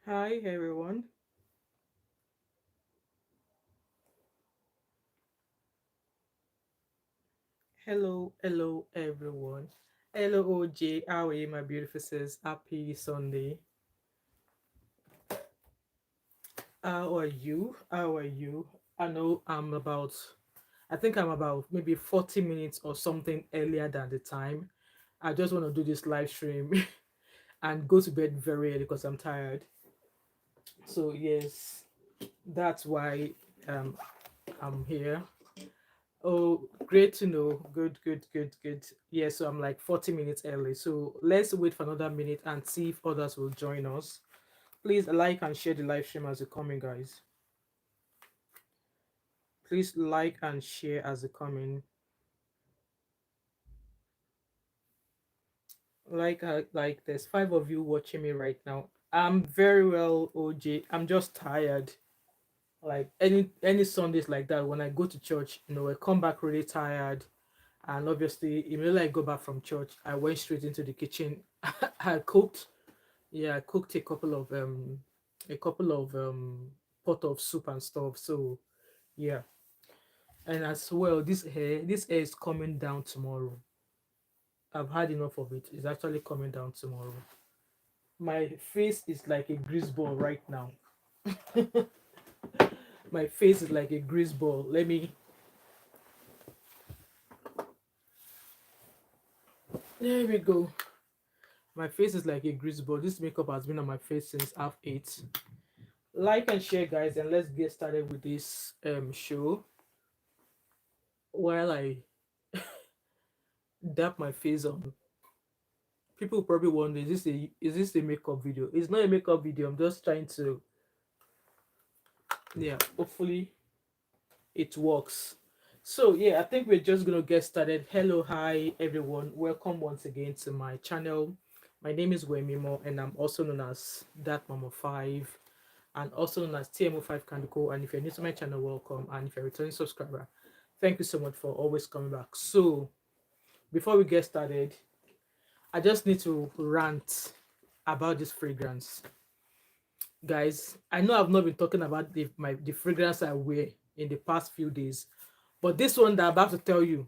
Hi everyone. Hello everyone. Hello OJ. How are you, my beautiful sis? Happy Sunday. How are you? How are you? I know I think I'm about maybe 40 minutes or something earlier than the time. I just want to do this live stream and go to bed very early because I'm tired. So yes, that's why um I'm here. Oh, great to know. Good. Yeah, so I'm like 40 minutes early. So let's wait for another minute and see if others will join us. Please like and share the live stream as you coming, guys. Please like and share as you coming. Like there's five of you watching me right now. I'm very well, OJ. I'm just tired. Like any Sundays like that, when I go to church, I come back really tired. And obviously, immediately I go back from church, I went straight into the kitchen. I cooked. Yeah, I cooked a couple of pot of soup and stuff. So yeah. And as well, this hair is coming down tomorrow. I've had enough of it. It's actually coming down tomorrow. My face is like a grease ball right now. My face is like a grease ball. There we go. My face is like a grease ball. This makeup has been on my face since half eight. Like and share, guys, and let's get started with this show. While I dap my face on, people probably wonder, is this a makeup video? It's not a makeup video. I'm just trying to, yeah, hopefully it works. So yeah, I think we're just gonna get started. Hello, hi everyone, welcome once again to my channel. My name is Wemimo and I'm also known as Thatmumof5 and also known as TMO5 Kanduko. And if you're new to my channel, welcome, and if you're a returning subscriber, thank you so much for always coming back. So before we get started, I just need to rant about this fragrance. Guys, I know I've not been talking about the fragrance I wear in the past few days, but this one that I'm about to tell you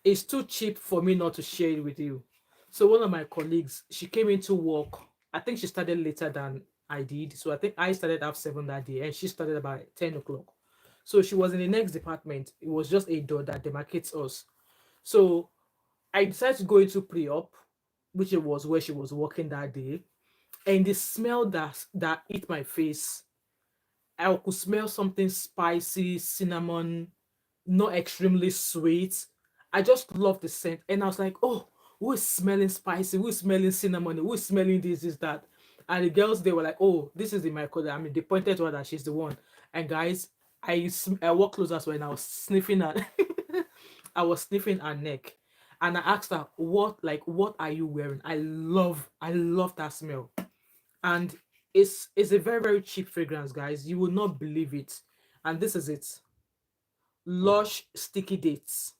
is too cheap for me not to share it with you. So one of my colleagues, she came into work. I think she started later than I did. So I think I started at 7 that day and she started about 10 o'clock. So she was in the next department. It was just a door that demarcates us. So I decided to go into pre-op, which it was where she was working that day. And the smell that hit my face, I could smell something spicy, cinnamon, not extremely sweet. I just love the scent. And I was like, oh, who is smelling spicy? Who is smelling cinnamon? Who is smelling this, that? And the girls, they were like, oh, this is the my color. I mean, they pointed to her that she's the one. And guys, I walked closer to her and I was sniffing at I was sniffing her neck. And I asked her, what are you wearing? I love that smell. And it's a very, very cheap fragrance, guys. You will not believe it. And this is it. Lush Sticky Dates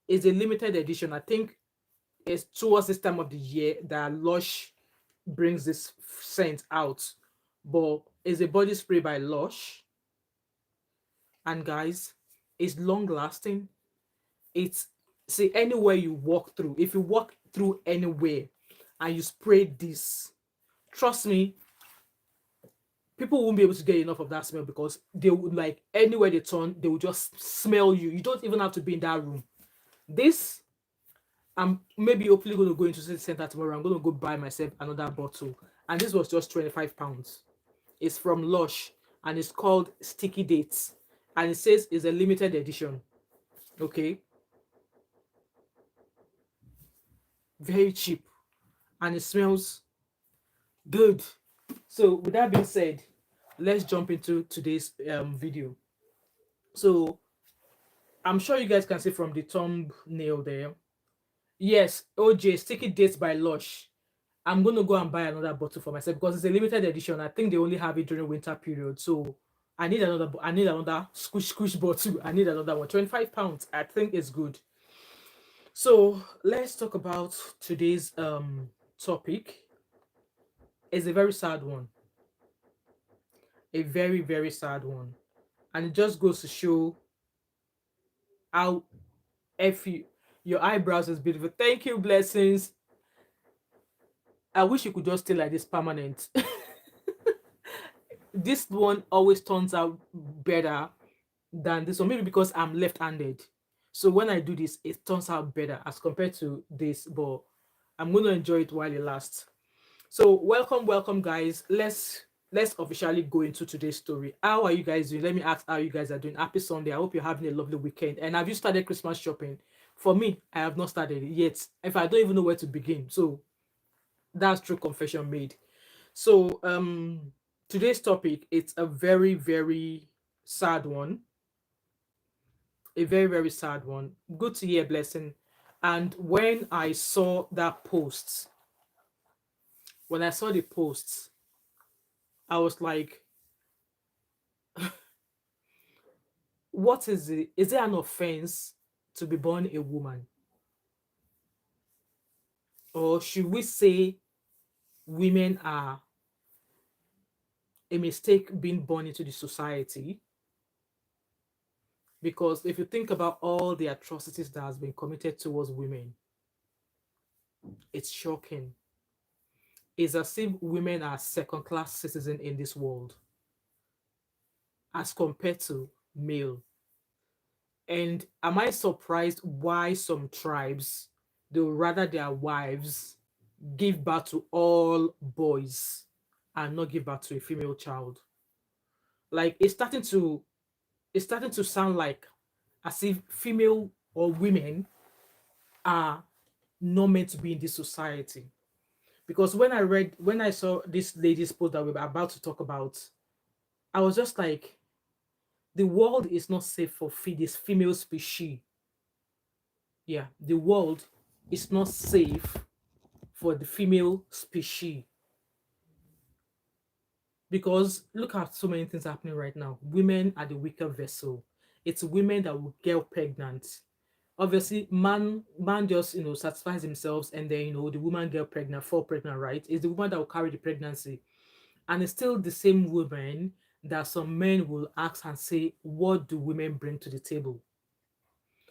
is a limited edition. I think it's towards this time of the year that Lush brings this scent out. But it's a body spray by Lush. And guys, it's long lasting. It's see anywhere you walk through, if you walk through anywhere and you spray this, trust me, people won't be able to get enough of that smell because they would like anywhere they turn, they will just smell you. You don't even have to be in that room. This I'm maybe hopefully going to go into city center tomorrow. I'm going to go buy myself another bottle. And this was just £25. It's from Lush and it's called Sticky Dates. And it says it's a limited edition. Okay. Very cheap. And it smells good. So with that being said, let's jump into today's video. So I'm sure you guys can see from the thumbnail there. Yes, OJ Sticky Dates by Lush. I'm gonna go and buy another bottle for myself because it's a limited edition. I think they only have it during winter period. So I need another squish bottle. I need another one. £25. I think it's good. So let's talk about today's topic. It's a very sad one. A very, very sad one. And it just goes to show how if your eyebrows is beautiful. Thank you, blessings. I wish you could just stay like this permanent. This one always turns out better than this one, maybe because I'm left-handed. So when I do this, it turns out better as compared to this, but I'm going to enjoy it while it lasts. So welcome, guys. Let's officially go into today's story. How are you guys doing? Let me ask how you guys are doing. Happy Sunday. I hope you're having a lovely weekend. And have you started Christmas shopping? For me, I have not started it yet. If I don't even know where to begin. So that's true confession made. So today's topic, it's a very, very sad one. A very, very sad one. Good to hear, blessing. And when I saw the posts, I was like, what is it? Is it an offense to be born a woman? Or should we say women are a mistake being born into the society? Because if you think about all the atrocities that has been committed towards women, it's shocking. It's as if women are second-class citizens in this world as compared to male. And am I surprised why some tribes, they would rather their wives give birth to all boys and not give birth to a female child? Like it's starting to sound like as if female or women are not meant to be in this society. Because when I saw this lady's post that we were about to talk about, I was just like, the world is not safe for this female species. Yeah, the world is not safe for the female species. Because look at so many things happening right now. Women are the weaker vessel. It's women that will get pregnant. Obviously, man just satisfies themselves, and then the woman get pregnant, fall pregnant, right? It's the woman that will carry the pregnancy. And it's still the same women that some men will ask and say, what do women bring to the table?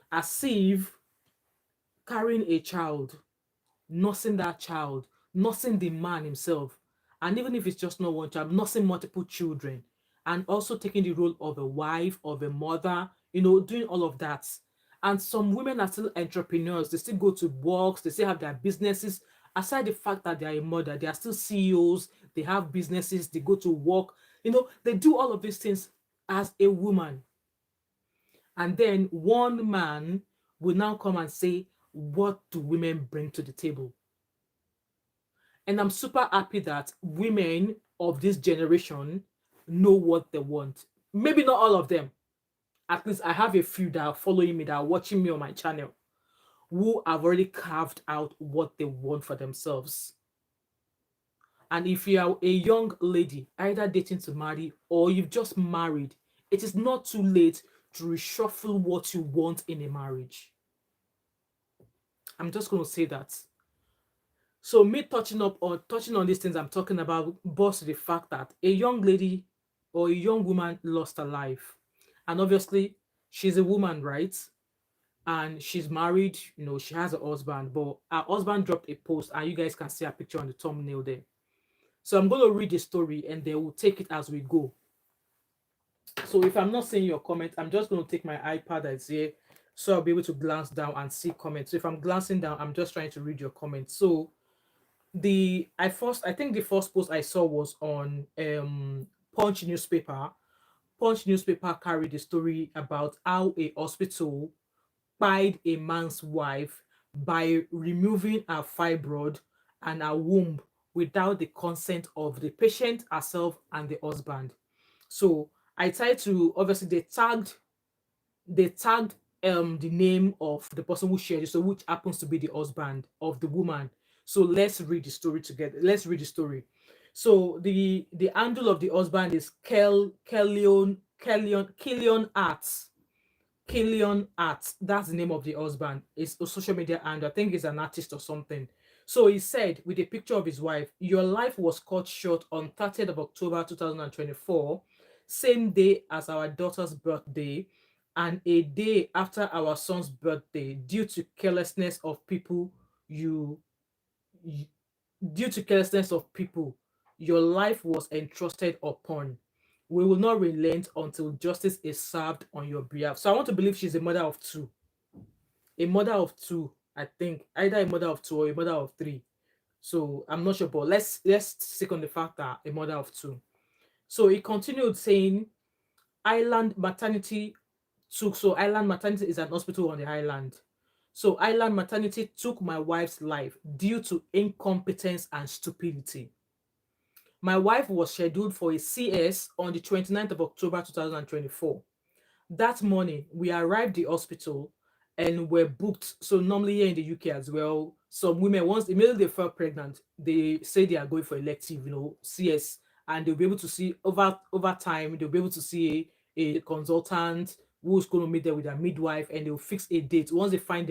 As if carrying a child, nursing that child, nursing the man himself, and even if it's just not one child, nursing multiple children, and also taking the role of a wife, of a mother, doing all of that. And some women are still entrepreneurs. They still go to works, they still have their businesses. Aside the fact that they are a mother, they are still CEOs, they have businesses, they go to work, they do all of these things as a woman. And then one man will now come and say, what do women bring to the table? And I'm super happy that women of this generation know what they want. Maybe not all of them. At least I have a few that are following me, that are watching me on my channel, who have already carved out what they want for themselves. And if you are a young lady, either dating to marry or you've just married, it is not too late to reshuffle what you want in a marriage. I'm just going to say that. So me touching on these things I'm talking about boils to the fact that a young lady or a young woman lost her life. And obviously she's a woman, right? And she's married, she has a husband, but her husband dropped a post, and you guys can see a picture on the thumbnail there. So I'm going to read the story and then we'll take it as we go. So if I'm not seeing your comment, I'm just going to take my iPad that's here, so I'll be able to glance down and see comments. So if I'm glancing down, I'm just trying to read your comments. So I think the first post I saw was on Punch newspaper. Punch newspaper carried the story about how a hospital spied a man's wife by removing her fibroid and her womb without the consent of the patient herself and the husband. So I tried to, obviously they tagged the name of the person who shared it, so which happens to be the husband of the woman. So let's read the story together. Let's read the story. So the handle of the husband is Killion Arts. Killion Arts. That's the name of the husband. It's a social media handle. I think he's an artist or something. So he said with a picture of his wife, your life was cut short on 30th of October 2024 same day as our daughter's birthday, and a day after our son's birthday, due to carelessness of people you, you due to carelessness of people your life was entrusted upon. We will not relent until justice is served on your behalf. So I want to believe she's a mother of two. A mother of two, I think, either a mother of two or a mother of three. So I'm not sure, but let's stick on the fact that a mother of two. So he continued saying, Island Maternity Island Maternity is an hospital on the island. So Island Maternity took my wife's life due to incompetence and stupidity. My wife was scheduled for a CS on the 29th of October 2024. That morning, we arrived the hospital and were booked. So normally here in the UK as well, some women, once immediately they fell pregnant, they say they are going for elective, CS, and they'll be able to see over time, they'll be able to see a consultant who's going to meet them with their midwife, and they'll fix a date. Once they find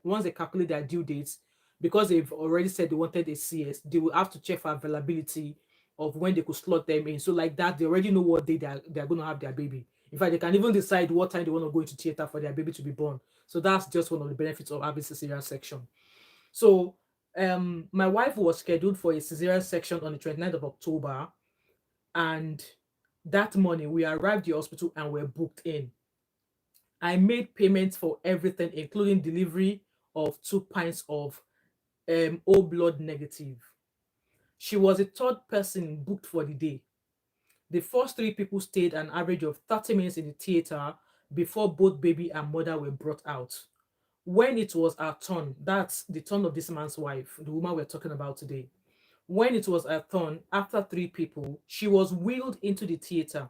once they calculate their due dates, because they've already said they wanted a CS, they will have to check for availability of when they could slot them in. So like that, they already know what day they're going to have their baby. In fact, they can even decide what time they want to go into theater for their baby to be born. So that's just one of the benefits of having cesarean section. So my wife was scheduled for a cesarean section on the 29th of October, and that morning we arrived at the hospital and were booked in. I made payments for everything, including delivery of 2 pints of O blood negative. She was the third person booked for the day. The first three people stayed an average of 30 minutes in the theater before both baby and mother were brought out. When it was our turn, that's the turn of this man's wife, the woman we're talking about today. When it was her turn, after three people, she was wheeled into the theater.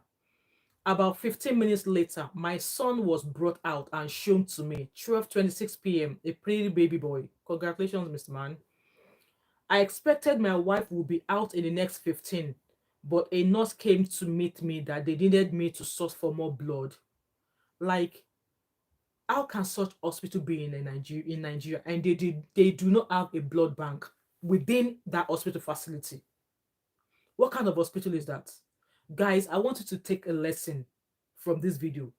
About 15 minutes later, my son was brought out and shown to me. 12:26 p.m., a pretty baby boy. Congratulations, Mr. Man. I expected my wife would be out in the next 15, but a nurse came to meet me that they needed me to source for more blood. Like, how can such hospital be in Nigeria and they do not have a blood bank within that hospital facility? What kind of hospital is that? Guys, I want you to take a lesson from this video.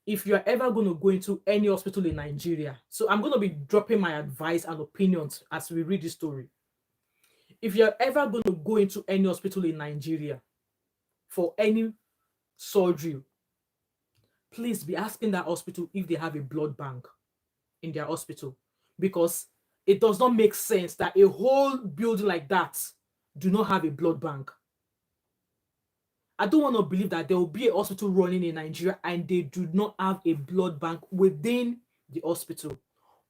If you're ever going to go into any hospital in Nigeria, so I'm going to be dropping my advice and opinions as we read this story. If you're ever going to go into any hospital in Nigeria for any surgery, please be asking that hospital if they have a blood bank in their hospital, because it does not make sense that a whole building like that do not have a blood bank. I don't want to believe that there will be a hospital running in Nigeria and they do not have a blood bank within the hospital,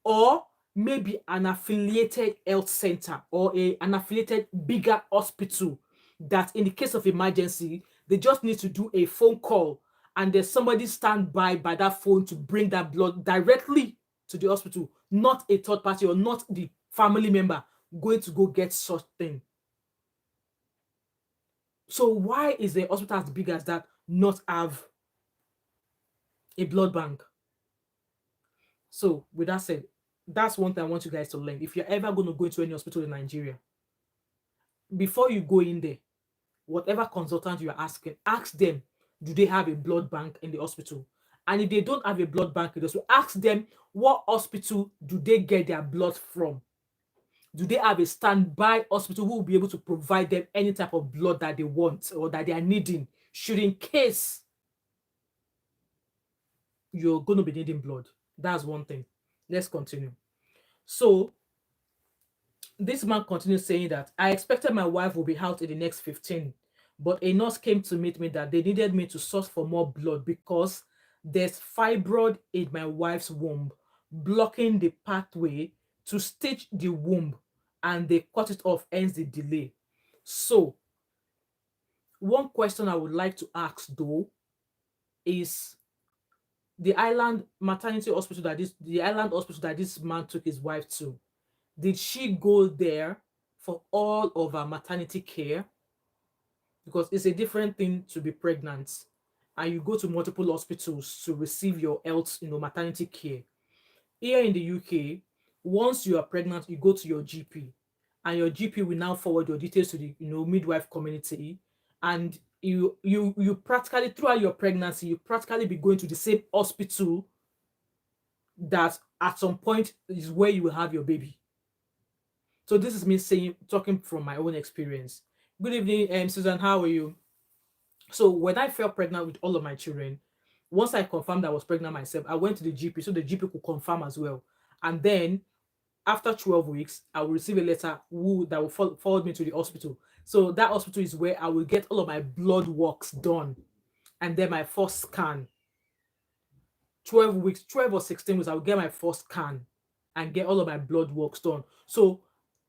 or maybe an affiliated health center or an affiliated bigger hospital that in the case of emergency, they just need to do a phone call and there's somebody stand by that phone to bring that blood directly to the hospital, not a third party or not the family member going to go get such thing. So why is the hospital as big as that not have a blood bank? So with that said, that's one thing I want you guys to learn. If you're ever going to go into any hospital in Nigeria, before you go in there, whatever consultant you're asking, ask them, do they have a blood bank in the hospital? And if they don't have a blood bank in the hospital, ask them, what hospital do they get their blood from? Do they have a standby hospital who will be able to provide them any type of blood that they want or that they are needing, should in case you're going to be needing blood? That's one thing. Let's continue. So this man continues saying that I expected my wife would be out in the next 15, but a nurse came to meet me that they needed me to source for more blood because there's fibroid in my wife's womb, blocking the pathway to stitch the womb, and they cut it off, hence the delay. So, one question I would like to ask though is the island hospital that this man took his wife to, did she go there for all of her maternity care? Because it's a different thing to be pregnant and you go to multiple hospitals to receive your health, maternity care. Here in the UK, once you are pregnant, you go to your GP, and your GP will now forward your details to the midwife community, and you practically throughout your pregnancy, you practically be going to the same hospital that at some point is where you will have your baby. So this is me saying, talking from my own experience. Good evening, Susan. How are you? So when I fell pregnant with all of my children, once I confirmed I was pregnant myself, I went to the GP so the GP could confirm as well. And then after 12 weeks, I will receive a letter that will forward me to the hospital. So that hospital is where I will get all of my blood works done, and then my first scan. 12 weeks, 12 or 16 weeks, I will get my first scan and get all of my blood works done. So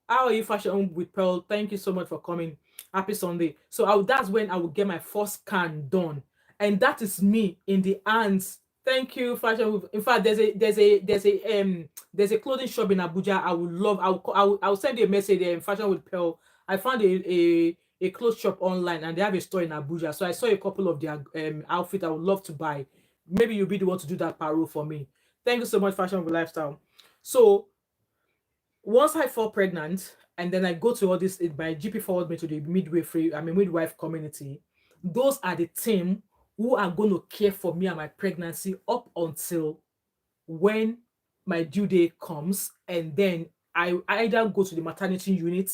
how are you, Fashion with Pearl? Thank you so much for coming. Happy Sunday. So that's when I will get my first scan done. And that is me in the hands. Thank you, Fashion with. In fact, there's a clothing shop in Abuja. I would love. I will send you a message. Fashion with Pearl. I found a clothes shop online, and they have a store in Abuja. So I saw a couple of their outfit I would love to buy. Maybe you'll be the one to do that paro for me. Thank you so much, Fashion with Lifestyle. So once I fall pregnant, and then I go to all this, my GP forward me to the midwife community. Those are the team who are going to care for me and my pregnancy up until when my due date comes, and then I either go to the maternity unit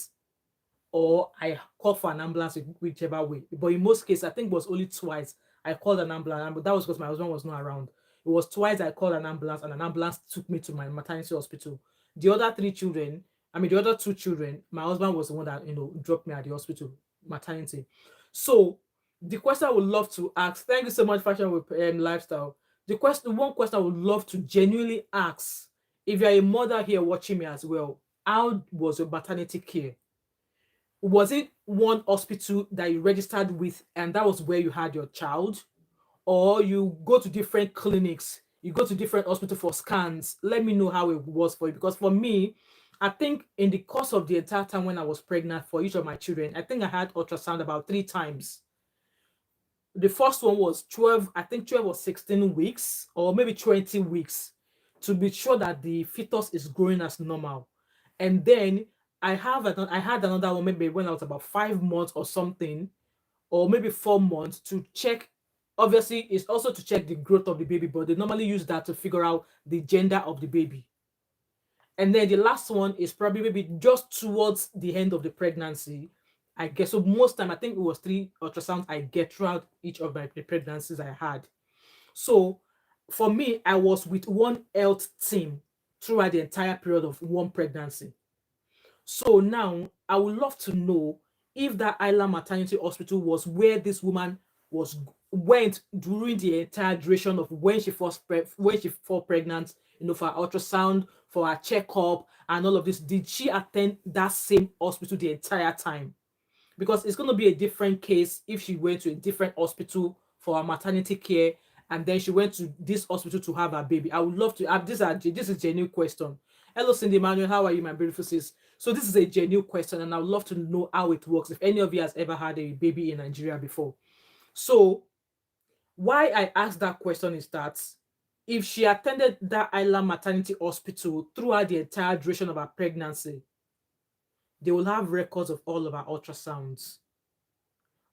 or I call for an ambulance, whichever way. But in most cases, I think it was only twice I called an ambulance, but that was because my husband was not around. It was twice I called an ambulance, and an ambulance took me to my maternity hospital. The other three children, the other two children, my husband was the one that dropped me at the hospital, maternity. So the question I would love to ask, thank you so much, Fashion with Lifestyle. One question I would love to genuinely ask, if you're a mother here watching me as well, how was your maternity care? Was it one hospital that you registered with and that was where you had your child, or you go to different clinics, you go to different hospital for scans? Let me know how it was for you, because for me, I think in the course of the entire time when I was pregnant for each of my children, I think I had ultrasound about 3 times. The first one was 12, I think 12 or 16 weeks, or maybe 20 weeks, to be sure that the fetus is growing as normal. And then I had another one maybe when I was about 5 months or something, or maybe 4 months, to check. Obviously, it's also to check the growth of the baby, but they normally use that to figure out the gender of the baby. And then the last one is probably maybe just towards the end of the pregnancy, I guess. So most time, I think it was 3 ultrasounds I get throughout each of my pregnancies I had. So for me, I was with one health team throughout the entire period of one pregnancy. So now I would love to know if that Island Maternity Hospital was where this woman went during the entire duration of when she fell pregnant, for her ultrasound, for her checkup, and all of this. Did she attend that same hospital the entire time? Because it's going to be a different case if she went to a different hospital for her maternity care, and then she went to this hospital to have her baby. I would love to have this is a genuine question. Hello, Cindy Manuel. How are you, my beautiful sis? So this is a genuine question, and I would love to know how it works. If any of you has ever had a baby in Nigeria before. So why I asked that question is that if she attended that Island Maternity Hospital throughout the entire duration of her pregnancy, they will have records of all of her ultrasounds.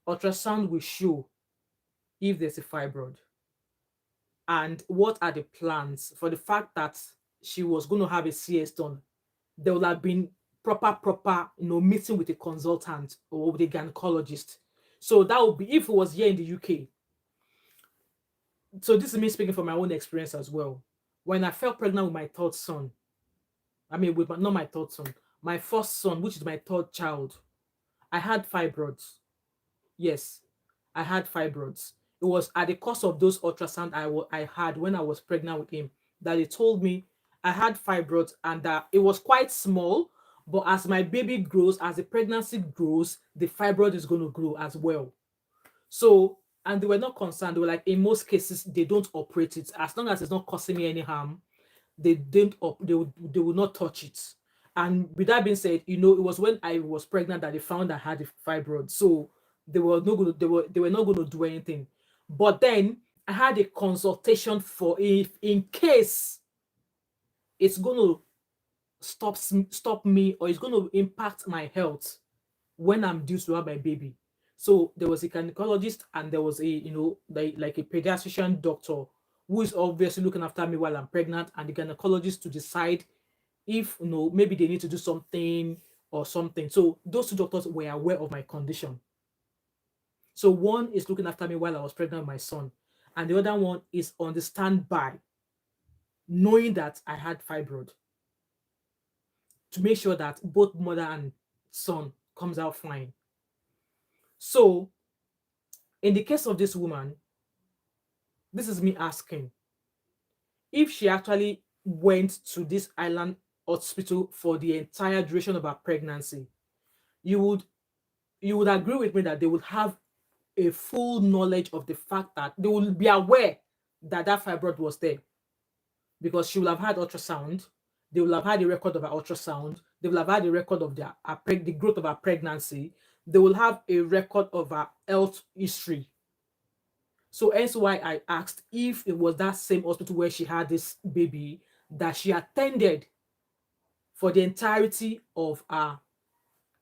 Ultrasound will show if there's a fibroid and what are the plans. For the fact that she was going to have a CS done, there will have been proper meeting with a consultant or with a gynecologist. So that would be if it was here in the UK. So this is me speaking from my own experience as well. When I fell pregnant with my third son, not my third son, my first son, which is my third child, I had fibroids. Yes, I had fibroids. It was at the course of those ultrasound I had when I was pregnant with him that they told me I had fibroids, and that it was quite small, but as my baby grows, as the pregnancy grows, the fibroid is going to grow as well. So, and they were not concerned. They were like, in most cases, they don't operate it. As long as it's not causing me any harm, they will not touch it. And with that being said, it was when I was pregnant that they found I had a fibroid. So they were not going to they were not going to do anything. But then I had a consultation for if in case it's going to stop me, or it's going to impact my health when I'm due to have my baby. So there was a gynecologist and there was a, like a pediatrician doctor who is obviously looking after me while I'm pregnant, and the gynecologist to decide if, maybe they need to do something or something. So those two doctors were aware of my condition. So one is looking after me while I was pregnant with my son, and the other one is on the standby, knowing that I had fibroid, to make sure that both mother and son comes out fine. So in the case of this woman, this is me asking if she actually went to this island hospital for the entire duration of her pregnancy. You would agree with me that they would have a full knowledge of the fact that they will be aware that that fibroid was there, because she will have had ultrasound. They will have had a record of her ultrasound. They will have had a record of the growth of her pregnancy. They will have a record of her health history. So hence why I asked if it was that same hospital where she had this baby that she attended for the entirety of her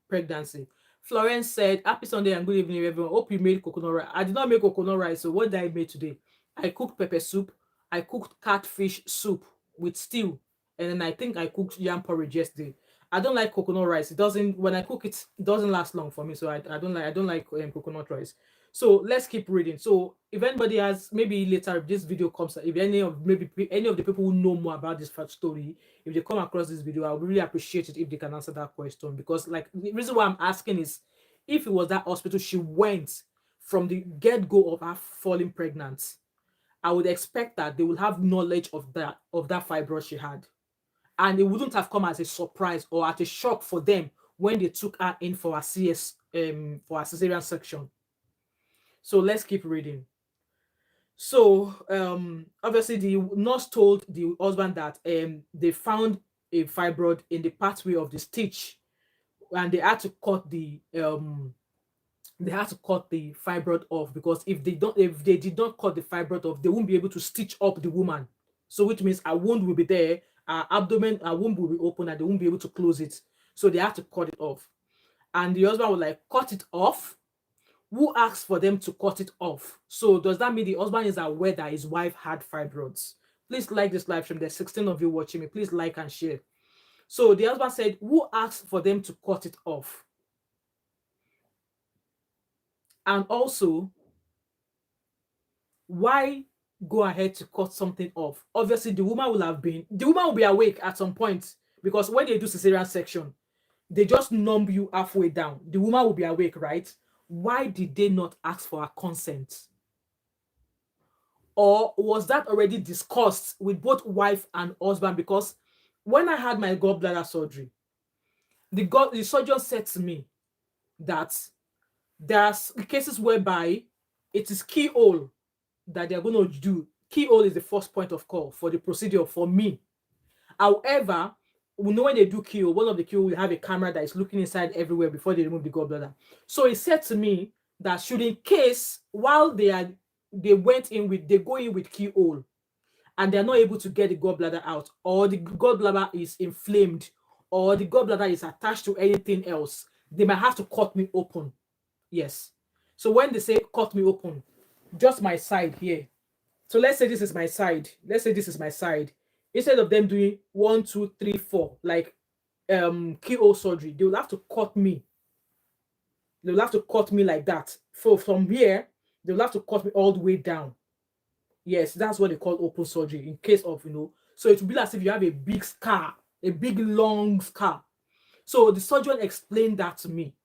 pregnancy. Florence said, "Happy Sunday and good evening, everyone. Hope you made coconut rice." I did not make coconut rice. So what did I make today? I cooked pepper soup. I cooked catfish soup with stew, and then I think I cooked yam porridge yesterday. I don't like coconut rice. It doesn't When I cook it, it doesn't last long for me. So I don't like coconut rice. So let's keep reading. So if anybody has, maybe later if this video comes, if any of the people who know more about this fact story, if they come across this video, I would really appreciate it if they can answer that question. Because like the reason why I'm asking is, if it was that hospital she went from the get-go of her falling pregnant, I would expect that they will have knowledge of that fibroid she had. And it wouldn't have come as a surprise or as a shock for them when they took her in for for her cesarean section. So let's keep reading. So obviously the nurse told the husband that they found a fibroid in the pathway of the stitch, and they had to cut the fibroid off, because if they did not cut the fibroid off, they won't be able to stitch up the woman. So which means a wound will be there, her womb will be open, and they won't be able to close it. So they had to cut it off. And the husband was like, cut it off? Who asked for them to cut it off? So does that mean the husband is aware that his wife had fibroids? Please like this live stream. There's 16 of you watching me. Please like and share. So the husband said, who asked for them to cut it off? And also, why go ahead to cut something off? Obviously, the woman will be awake at some point, because when they do cesarean section, they just numb you halfway down. The woman will be awake, right? Why did they not ask for her consent? Or was that already discussed with both wife and husband? Because when I had my gallbladder surgery, the surgeon said to me that there's cases whereby it is keyhole that they're going to do. Keyhole is the first point of call for the procedure for me. However, we know when they do keyhole, one of the keyhole will have a camera that is looking inside everywhere before they remove the gallbladder. So he said to me that should in case while they go in with keyhole and they're not able to get the gallbladder out, or the gallbladder is inflamed, or the gallbladder is attached to anything else, they might have to cut me open. Yes. So when they say cut me open, just my side here. So let's say this is my side. Instead of them doing 1, 2, 3, 4, like keyhole surgery, they will have to cut me. They'll have to cut me like that. So from here, they'll have to cut me all the way down. Yes, that's what they call open surgery in case of, so it will be as if you have a big scar, a big long scar. So the surgeon explained that to me,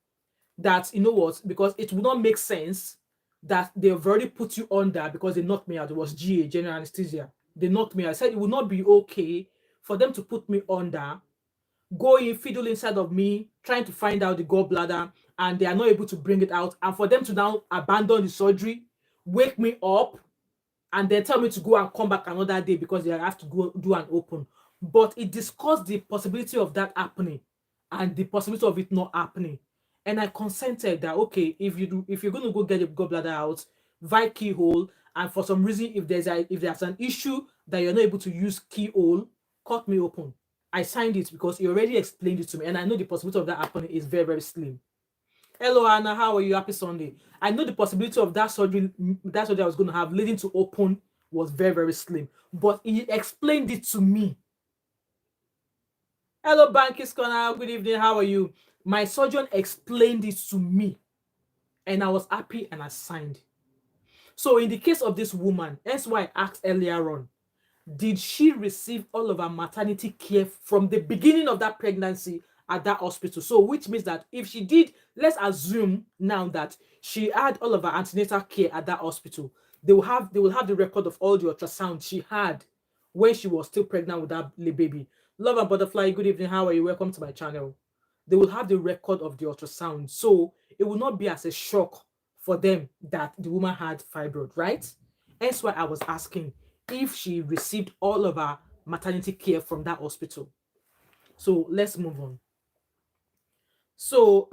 that, what, because it would not make sense that they've already put you under, because they knocked me out. It was GA, general anesthesia. They knocked me out. I said it would not be okay for them to put me under, go in, fiddle inside of me, trying to find out the gallbladder, and they are not able to bring it out, and for them to now abandon the surgery, wake me up, and then tell me to go and come back another day because they have to go do an open. But it discussed the possibility of that happening and the possibility of it not happening. And I consented that, okay, if you're going to go get your gallbladder out via keyhole, and for some reason if there's an issue that you're not able to use keyhole, cut me open. I signed it because he already explained it to me, and I know the possibility of that happening is very, very slim. Hello, Anna. How are you? Happy Sunday. I know the possibility of that surgery I was going to have leading to open was very, very slim. But he explained it to me. Hello, Bankis Corner. Good evening. How are you? My surgeon explained it to me, and I was happy and I signed. So, in the case of this woman, that's why I asked earlier on, did she receive all of her maternity care from the beginning of that pregnancy at that hospital? So, which means that if she did, let's assume now that she had all of her antenatal care at that hospital, they will have the record of all the ultrasound she had when she was still pregnant with that baby. Love and butterfly, good evening. How are you? Welcome to my channel. They will have the record of the ultrasound, so it will not be as a shock for them that the woman had fibroid, right? That's why I was asking if she received all of her maternity care from that hospital. So let's move on. So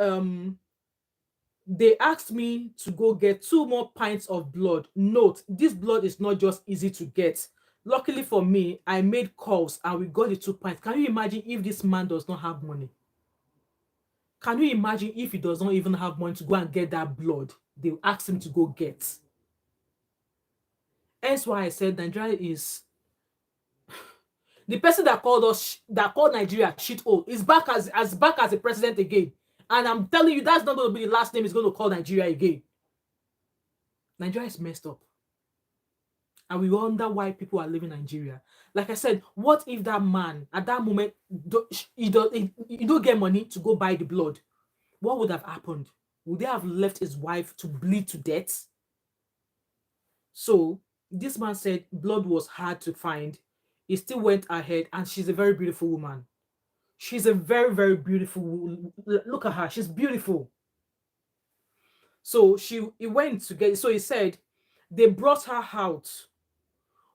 they asked me to go get 2 more pints of blood. Note, this blood is not just easy to get. Luckily for me, I made calls and we got the 2 pints. Can you imagine if this man does not have money? Can you imagine if he does not even have money to go and get that blood? They asked him to go get. That's why I said Nigeria is the person that called Nigeria shithole is back as a president again. And I'm telling you, that's not going to be the last name he's going to call Nigeria again. Nigeria is messed up. And we wonder why people are leaving Nigeria. Like I said, what if that man at that moment he don't get money to go buy the blood? What would have happened? Would they have left his wife to bleed to death? So this man said blood was hard to find. He still went ahead, and she's a very beautiful woman. She's a very, very beautiful. Look at her. She's beautiful. So he went to get. So he said they brought her out,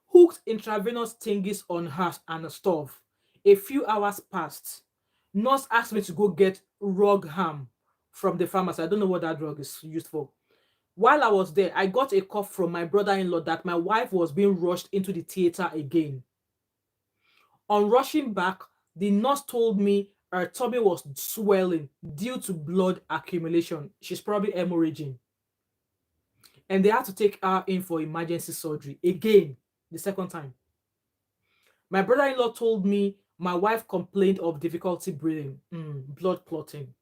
hooked intravenous thingies on her and a stuff. A few hours passed. Nurse asked me to go get rug ham from the pharmacy. I don't know what that drug is used for. While I was there, I got a call from my brother-in-law that my wife was being rushed into the theater again. On rushing back, the nurse told me her tummy was swelling due to blood accumulation. She's probably hemorrhaging. And they had to take her in for emergency surgery again, the second time. My brother-in-law told me my wife complained of difficulty breathing, blood clotting.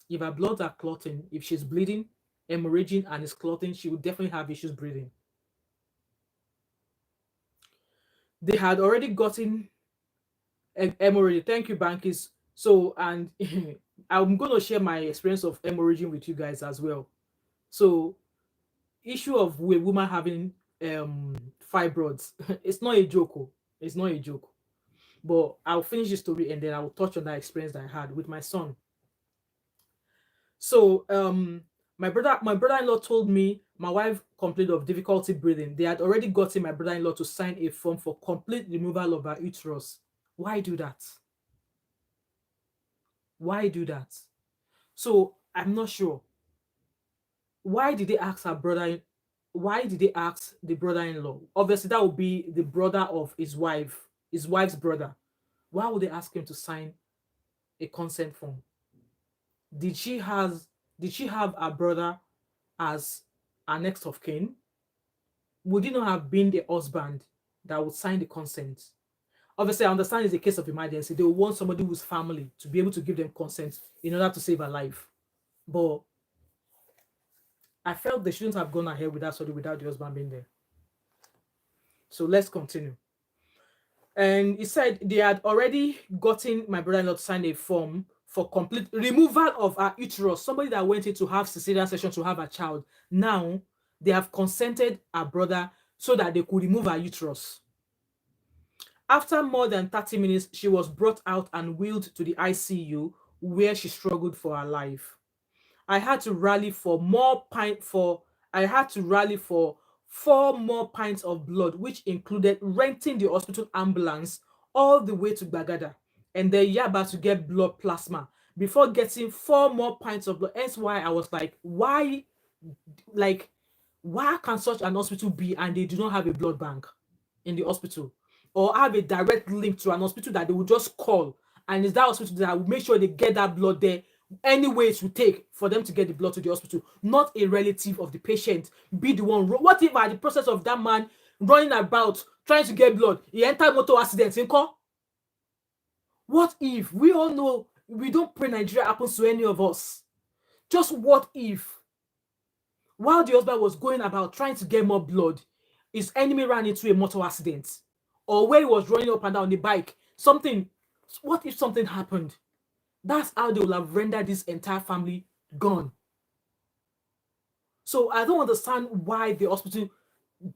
If her bloods are clotting, if she's bleeding, hemorrhaging, and is clotting, she would definitely have issues breathing. They had already gotten hemorrhaging. Thank you, Bankis. So, and I'm going to share my experience of hemorrhaging with you guys as well. So, issue of a woman having fibroids, it's not a joke. It's not a joke. But I'll finish the story and then I will touch on that experience that I had with my son. So, my brother-in-law told me my wife complained of difficulty breathing. They had already gotten my brother-in-law to sign a form for complete removal of her uterus. Why do that? Why do that? So I'm not sure. Why did they ask her brother? Why did they ask the brother-in-law? Obviously, that would be the brother of his wife's brother. Why would they ask him to sign a consent form? Did she have a brother as a next of kin? Would it not have been the husband that would sign the consent? Obviously, I understand it's a case of emergency. They will want somebody who's family to be able to give them consent in order to save her life. But I felt they shouldn't have gone ahead with that surgery without the husband being there. So let's continue. And he said they had already gotten my brother-in-law to sign a form for complete removal of her uterus. Somebody that went in to have cesarean section to have a child. Now, they have consented her brother so that they could remove her uterus. After more than 30 minutes, she was brought out and wheeled to the ICU where she struggled for her life. I had to rally for four more pints of blood, which included renting the hospital ambulance all the way to Bagada and then Yaba to get blood plasma before getting 4 more pints of blood. That's why I was like, why can such an hospital be and they do not have a blood bank in the hospital or have a direct link to an hospital that they will just call, and it's that hospital that will make sure they get that blood there any way it would take for them to get the blood to the hospital, not a relative of the patient be the one. What if at the process of that man running about trying to get blood, he entered motor accident? What if? We all know we don't pray Nigeria happens to any of us. Just what if, while the husband was going about trying to get more blood, his enemy ran into a motor accident? Or where he was running up and down the bike, something, what if something happened? That's how they will have rendered this entire family gone. So I don't understand why the hospital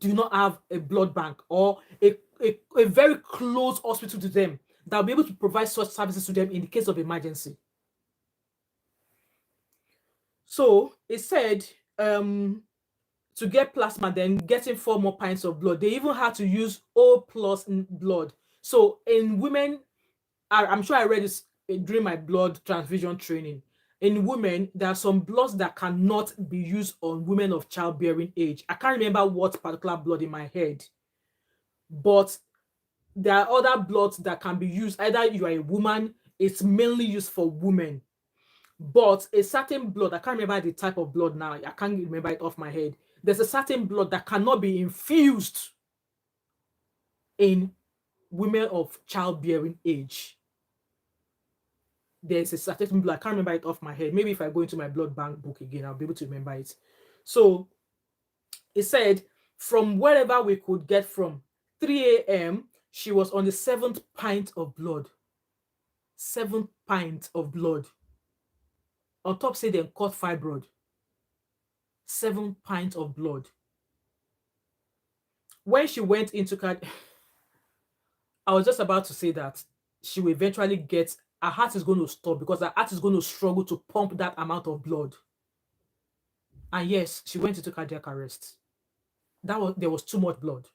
do not have a blood bank or a very close hospital to them that will be able to provide such services to them in the case of emergency. So it said to get plasma, then getting 4 more pints of blood. They even had to use O plus blood. So in women, I'm sure I read this during my blood transfusion training. In women, there are some bloods that cannot be used on women of childbearing age. I can't remember what particular blood in my head, but there are other bloods that can be used. Either you are a woman, it's mainly used for women. But a certain blood, I can't remember the type of blood now. I can't remember it off my head. There's a certain blood that cannot be infused in women of childbearing age. There's a certain blood, I can't remember it off my head. Maybe if I go into my blood bank book again, I'll be able to remember it. So it said from wherever we could get from 3 a.m., she was on the 7th pint of blood. 7th pint of blood. On top, say they cut fibroid. 7 pints of blood. When she went into I was just about to say that she will eventually get, her heart is going to stop because her heart is going to struggle to pump that amount of blood. And yes, she went into cardiac arrest. There was too much blood.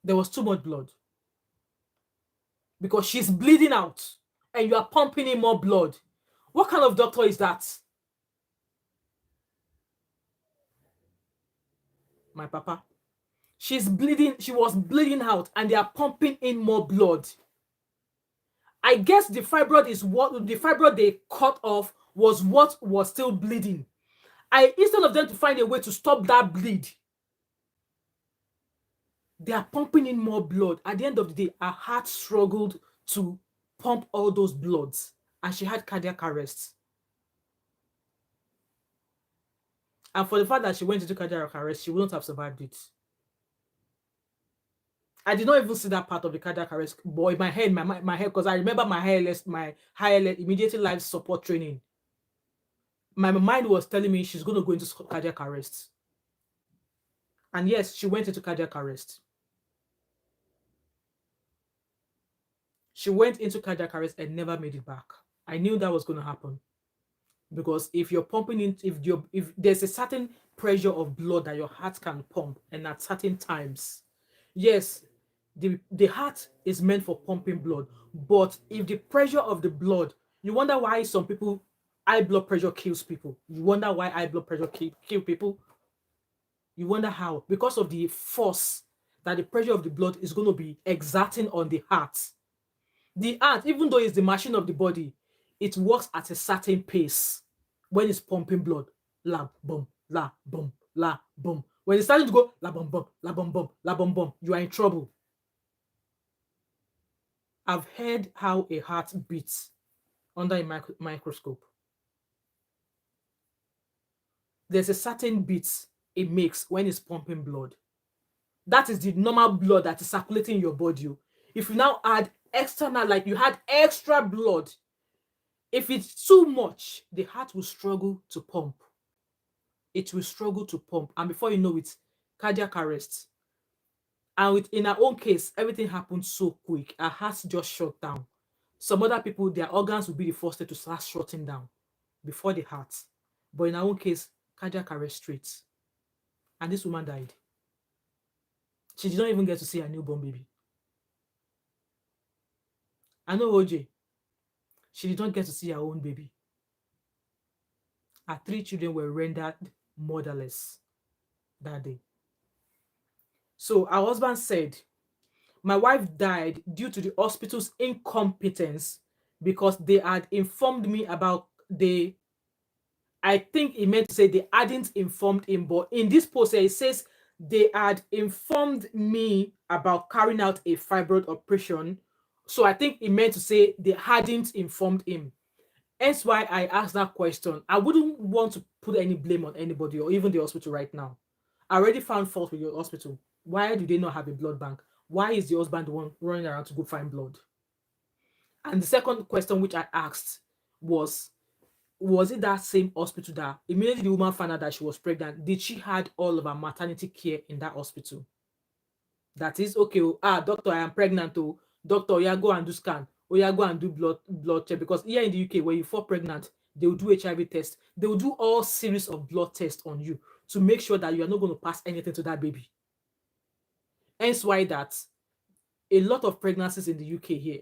There was too much blood. Because she's bleeding out and you are pumping in more blood. What kind of doctor is that? My papa. She's bleeding, she was bleeding out and they are pumping in more blood. I guess the fibroid they cut off was what was still bleeding. Instead of them to find a way to stop that bleed, they are pumping in more blood. At the end of the day, her heart struggled to pump all those bloods and she had cardiac arrest. And for the fact that she went into cardiac arrest, she wouldn't have survived it. I did not even see that part of the cardiac arrest. Boy, my head, because I remember my high alert immediately life support training. My mind was telling me she's going to go into cardiac arrest. And yes, she went into cardiac arrest. She went into cardiac arrest and never made it back. I knew that was going to happen. Because if you're pumping in, if there's a certain pressure of blood that your heart can pump, and at certain times, yes, the heart is meant for pumping blood. But if the pressure of the blood, you wonder why some people, high blood pressure kills people. You wonder why high blood pressure kill people. You wonder how. Because of the force that the pressure of the blood is going to be exerting on the heart. The heart, even though it's the machine of the body, it works at a certain pace when it's pumping blood. La bum, la bum, la bum. When it's starting to go la bum bum, la bum bum, la bum bum, you are in trouble. I've heard how a heart beats under a microscope. There's a certain beat it makes when it's pumping blood. That is the normal blood that is circulating in your body. If you now add external, like you had extra blood, if it's too much, the heart will struggle to pump. It will struggle to pump. And before you know it, cardiac arrest. And in our own case, everything happened so quick. Our hearts just shut down. Some other people, their organs will be the first to start shutting down before the heart. But in our own case, cardiac arrest straight. And this woman died. She did not even get to see her newborn baby. I know OJ. She did not get to see her own baby. Her 3 children were rendered motherless that day. So her husband said, my wife died due to the hospital's incompetence because they had informed me about I think it meant to say they hadn't informed him, but in this post here, it says they had informed me about carrying out a fibroid operation. So I think it meant to say they hadn't informed him. Hence why I asked that question. I wouldn't want to put any blame on anybody or even the hospital right now. I already found fault with your hospital. Why do they not have a blood bank? Why is the husband the one running around to go find blood? And the second question which I asked was it that same hospital that immediately the woman found out that she was pregnant, did she had all of her maternity care in that hospital? That is okay. Doctor, I am pregnant. Oh, doctor, yeah, go and do scan. Oh, yeah, go and do blood check. Because here in the UK, when you fall pregnant, they will do HIV test. They will do all series of blood tests on you to make sure that you are not going to pass anything to that baby. Hence why that a lot of pregnancies in the UK here,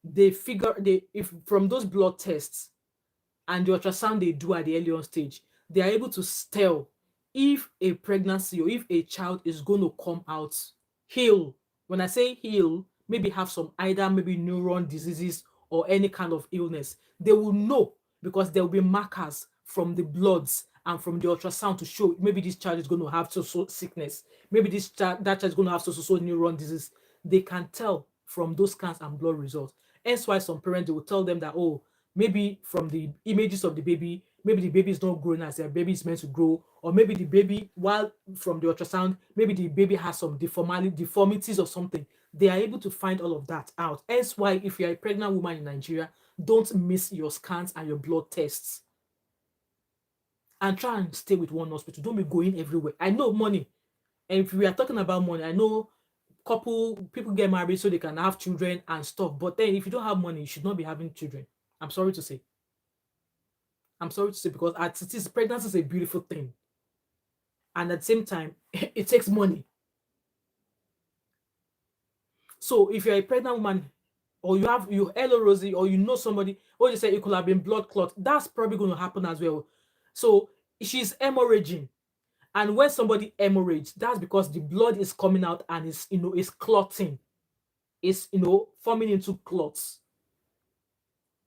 they figure if from those blood tests and the ultrasound they do at the early on stage, they are able to tell if a pregnancy or if a child is going to come out heal. When I say heal, maybe have some either maybe neuron diseases or any kind of illness. They will know because there will be markers from the bloods and from the ultrasound to show maybe this child is going to have so sickness. Maybe that child is going to have so neuron disease. They can tell from those scans and blood results. Hence why some parents they will tell them that, oh, maybe from the images of the baby, maybe the baby is not growing as their baby is meant to grow, or maybe the baby, while from the ultrasound, maybe the baby has some deformities or something. They are able to find all of that out. Hence why if you're a pregnant woman in Nigeria, don't miss your scans and your blood tests. And try and stay with one hospital. Don't be going everywhere. I know money. And if we are talking about money, I know people get married so they can have children and stuff. But then if you don't have money, you should not be having children. I'm sorry to say. I'm sorry to say, because as it is, pregnancy is a beautiful thing. And at the same time, it takes money. So if you're a pregnant woman, or you hello Rosie, or you know somebody, or you say it could have been blood clot, that's probably going to happen as well. So she's hemorrhaging. And when somebody hemorrhage, that's because the blood is coming out and is clotting. It's forming into clots.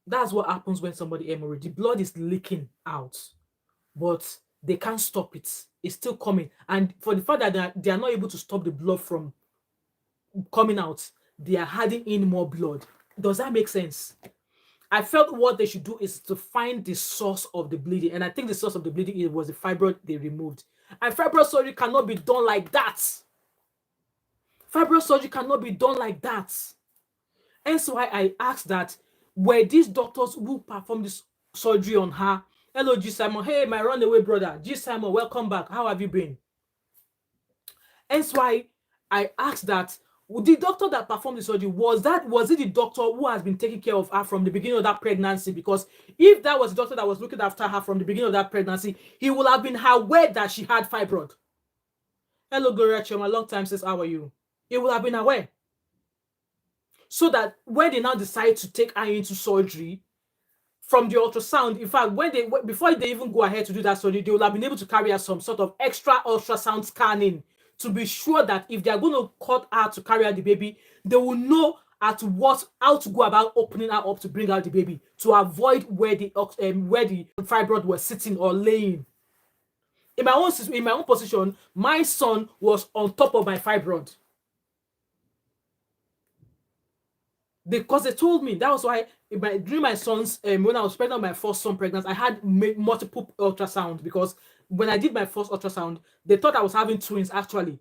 That's what happens when somebody hemorrhage. The blood is leaking out, but they can't stop it. It's still coming. And for the fact that they are not able to stop the blood from coming out, they are adding in more blood. Does that make sense? I felt what they should do is to find the source of the bleeding. And I think the source of the bleeding was the fibroid they removed. And fibroid surgery cannot be done like that. Fibroid surgery cannot be done like that. And so I asked that, were these doctors who performed this surgery on her? Hello, G. Simon. Hey, my runaway brother. G. Simon, welcome back. How have you been? Hence why I asked that, the doctor that performed the surgery, was it the doctor who has been taking care of her from the beginning of that pregnancy? Because if that was the doctor that was looking after her from the beginning of that pregnancy, he will have been aware that she had fibroid. Hello, Gloria Choma. Long time since. How are you? He will have been aware. So that when they now decide to take her into surgery, from the ultrasound, in fact, before they even go ahead to do that surgery, they will have been able to carry out some sort of extra ultrasound scanning to be sure that if they are going to cut her to carry out the baby, they will know how to go about opening her up to bring out the baby, to avoid where the fibroid was sitting or laying. In my own position, my son was on top of my fibroid. Because they told me that was why during my son's when I was pregnant with my first son pregnancy, I had multiple ultrasound, because when I did my first ultrasound, they thought I was having twins actually.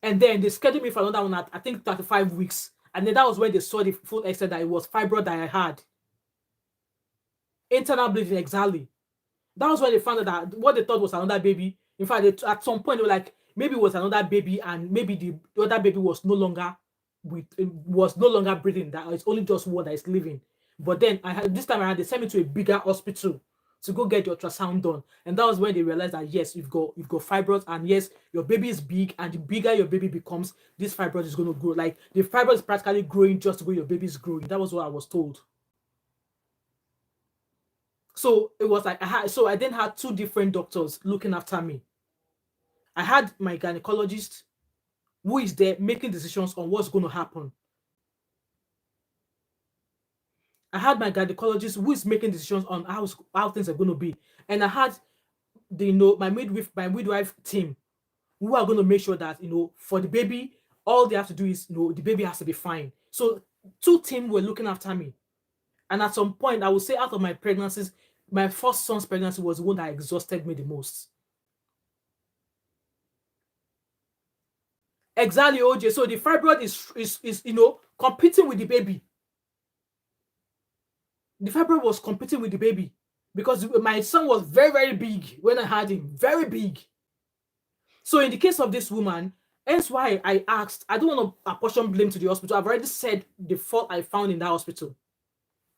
And then they scheduled me for another one at I think 35 weeks. And then that was when they saw the full extent that it was fibroid that I had. Internal bleeding, exactly. That was when they found out that what they thought was another baby. In fact, at some point they were like, maybe it was another baby, and maybe the other baby was no longer breathing. That it's only just one that is living. But then this time around they sent me to a bigger hospital to go get the ultrasound done, and that was when they realized that yes, you've got fibroids, and yes, your baby is big, and the bigger your baby becomes, this fibroid is going to grow. Like the fibroid is practically growing just the way your baby is growing. That was what I was told. So it was like I then had two different doctors looking after me. I had my gynecologist who is there making decisions on what's going to happen. I had my gynecologist who is making decisions on how things are going to be, and I had my midwife team who are going to make sure that for the baby, all they have to do is the baby has to be fine. So two teams were looking after me, and at some point, I would say out of my pregnancies, my first son's pregnancy was the one that exhausted me the most. Exactly, OJ. So the fibroid is competing with the baby. The fibroid was competing with the baby because my son was very, very big when I had him. Very big. So in the case of this woman, hence why I asked, I don't want to apportion blame to the hospital. I've already said the fault I found in that hospital.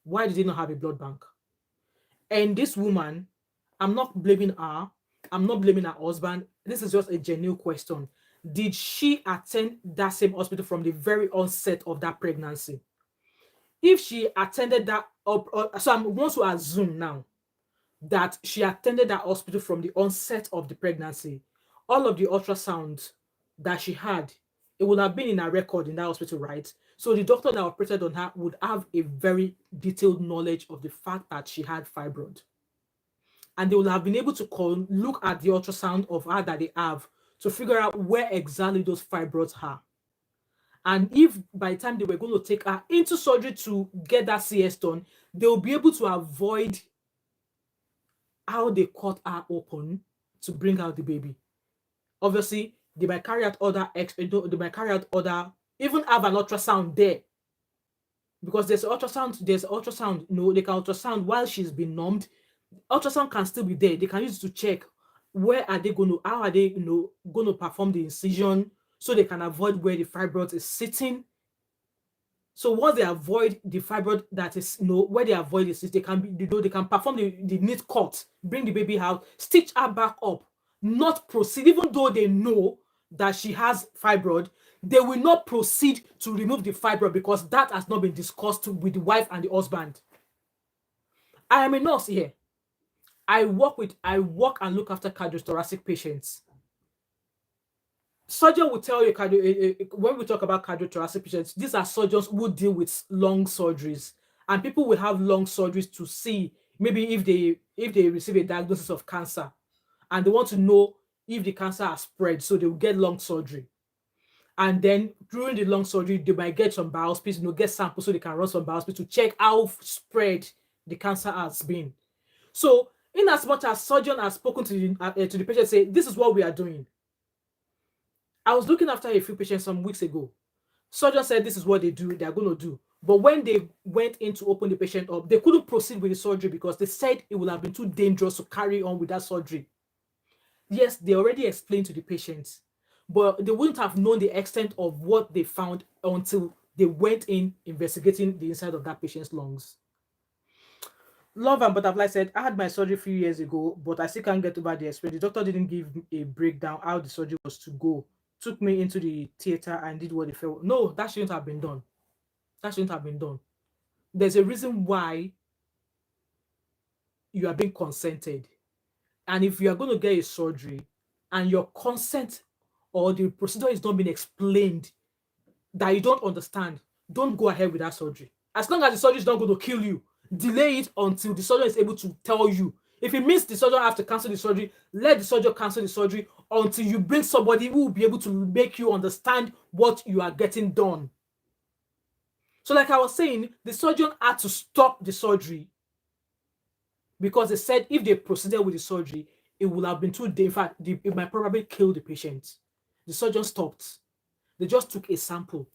Why did they not have a blood bank? And this woman, I'm not blaming her. I'm not blaming her husband. This is just a genuine question. Did she attend that same hospital from the very onset of that pregnancy? If she attended that, so I'm going to assume now that she attended that hospital from the onset of the pregnancy. All of the ultrasounds that she had, it would have been in her record in that hospital, right? So the doctor that operated on her would have a very detailed knowledge of the fact that she had fibroid. And they will have been able to look at the ultrasound of her that they have to figure out where exactly those fibroids are. And if by the time they were going to take her into surgery to get that CS done, they'll be able to avoid how they cut her open to bring out the baby. Obviously, they might carry out even have an ultrasound there. Because there's ultrasound, they can ultrasound while she's been numbed. Ultrasound can still be there. They can use it to check how are they, going to perform the incision so they can avoid where the fibroid is sitting. So once they avoid the fibroid that is, where they avoid it, they can they can perform the neat cut, bring the baby out, stitch her back up, not proceed, even though they know that she has fibroid, they will not proceed to remove the fibroid because that has not been discussed with the wife and the husband. I am a nurse here. I work and look after cardiothoracic patients. Surgeon will tell you when we talk about cardiothoracic patients, these are surgeons who deal with long surgeries, and people will have long surgeries to see maybe if they receive a diagnosis of cancer, and they want to know if the cancer has spread, so they will get long surgery. And then during the long surgery, they might get some biopsies, get samples so they can run some biopsies to check how spread the cancer has been. So, in as much as surgeon has spoken to the patient, say this is what we are doing. I was looking after a few patients some weeks ago. Surgeon said this is what they are going to do. But when they went in to open the patient up, they couldn't proceed with the surgery because they said it would have been too dangerous to carry on with that surgery. Yes, they already explained to the patients, but they wouldn't have known the extent of what they found until they went in investigating the inside of that patient's lungs. Love and Butterfly said, I had my surgery a few years ago, but I still can't get over the experience. The doctor didn't give me a breakdown how the surgery was to go. Took me into the theater and did what he felt. No, that shouldn't have been done. That shouldn't have been done. There's a reason why you are being consented. And if you are going to get a surgery and your consent or the procedure is not being explained that you don't understand, don't go ahead with that surgery. As long as the surgery is not going to kill you, delay it until the surgeon is able to tell you. If it means the surgeon has to cancel the surgery, let the surgeon cancel the surgery until you bring somebody who will be able to make you understand what you are getting done. So like I was saying, the surgeon had to stop the surgery because they said if they proceeded with the surgery, it would have been too dangerous. In fact, it might probably kill the patient. The surgeon stopped. They just took a sample.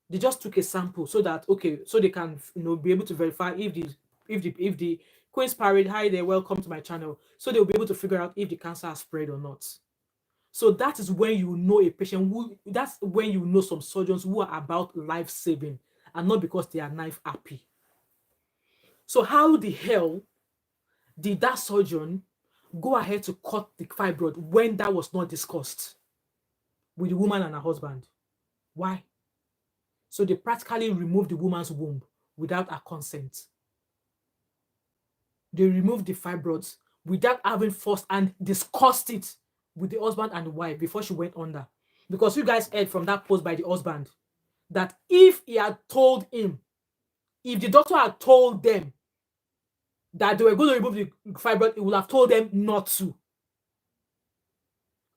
They just took a sample so that so they can be able to verify if the Queen's Parade, hi there, welcome to my channel. So they'll be able to figure out if the cancer has spread or not. So that is when you know a patient that's when you know some surgeons who are about life saving and not because they are knife happy. So how the hell did that surgeon go ahead to cut the fibroid when that was not discussed with the woman and her husband? Why? So they practically removed the woman's womb without her consent. They removed the fibroids without having first and discussed it with the husband and the wife before she went under. Because you guys heard from that post by the husband that if he had told him If the doctor had told them that they were going to remove the fibroid, it would have told them not to.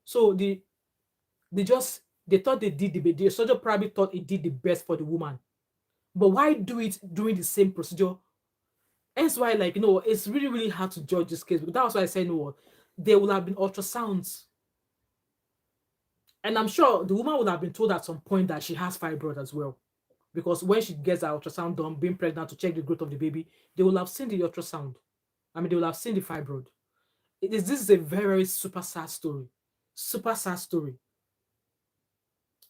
So they thought the surgeon probably thought it did the best for the woman. But why do it during the same procedure? Hence why, like, it's really, really hard to judge this case. But that's why I said, there will have been ultrasounds. And I'm sure the woman would have been told at some point that she has fibroid as well. Because when she gets her ultrasound done, being pregnant to check the growth of the baby, they will have seen the ultrasound. I mean, they will have seen the fibroid. This is a very, very super sad story. Super sad story.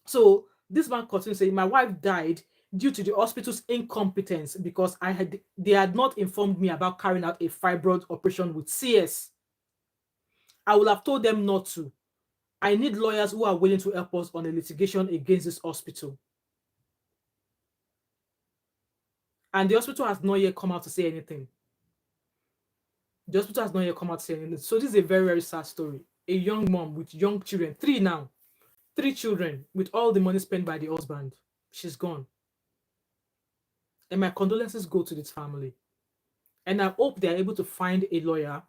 So this man continues saying, my wife died due to the hospital's incompetence because they had not informed me about carrying out a fibroid operation with CS. I would have told them not to. I need lawyers who are willing to help us on a litigation against this hospital. And the hospital has not yet come out to say anything. The hospital has not yet come out to say anything. So this is a very, very sad story. A young mom with young children, 3 now. 3 children with all the money spent by the husband. She's gone. And my condolences go to this family. And I hope they're able to find a lawyer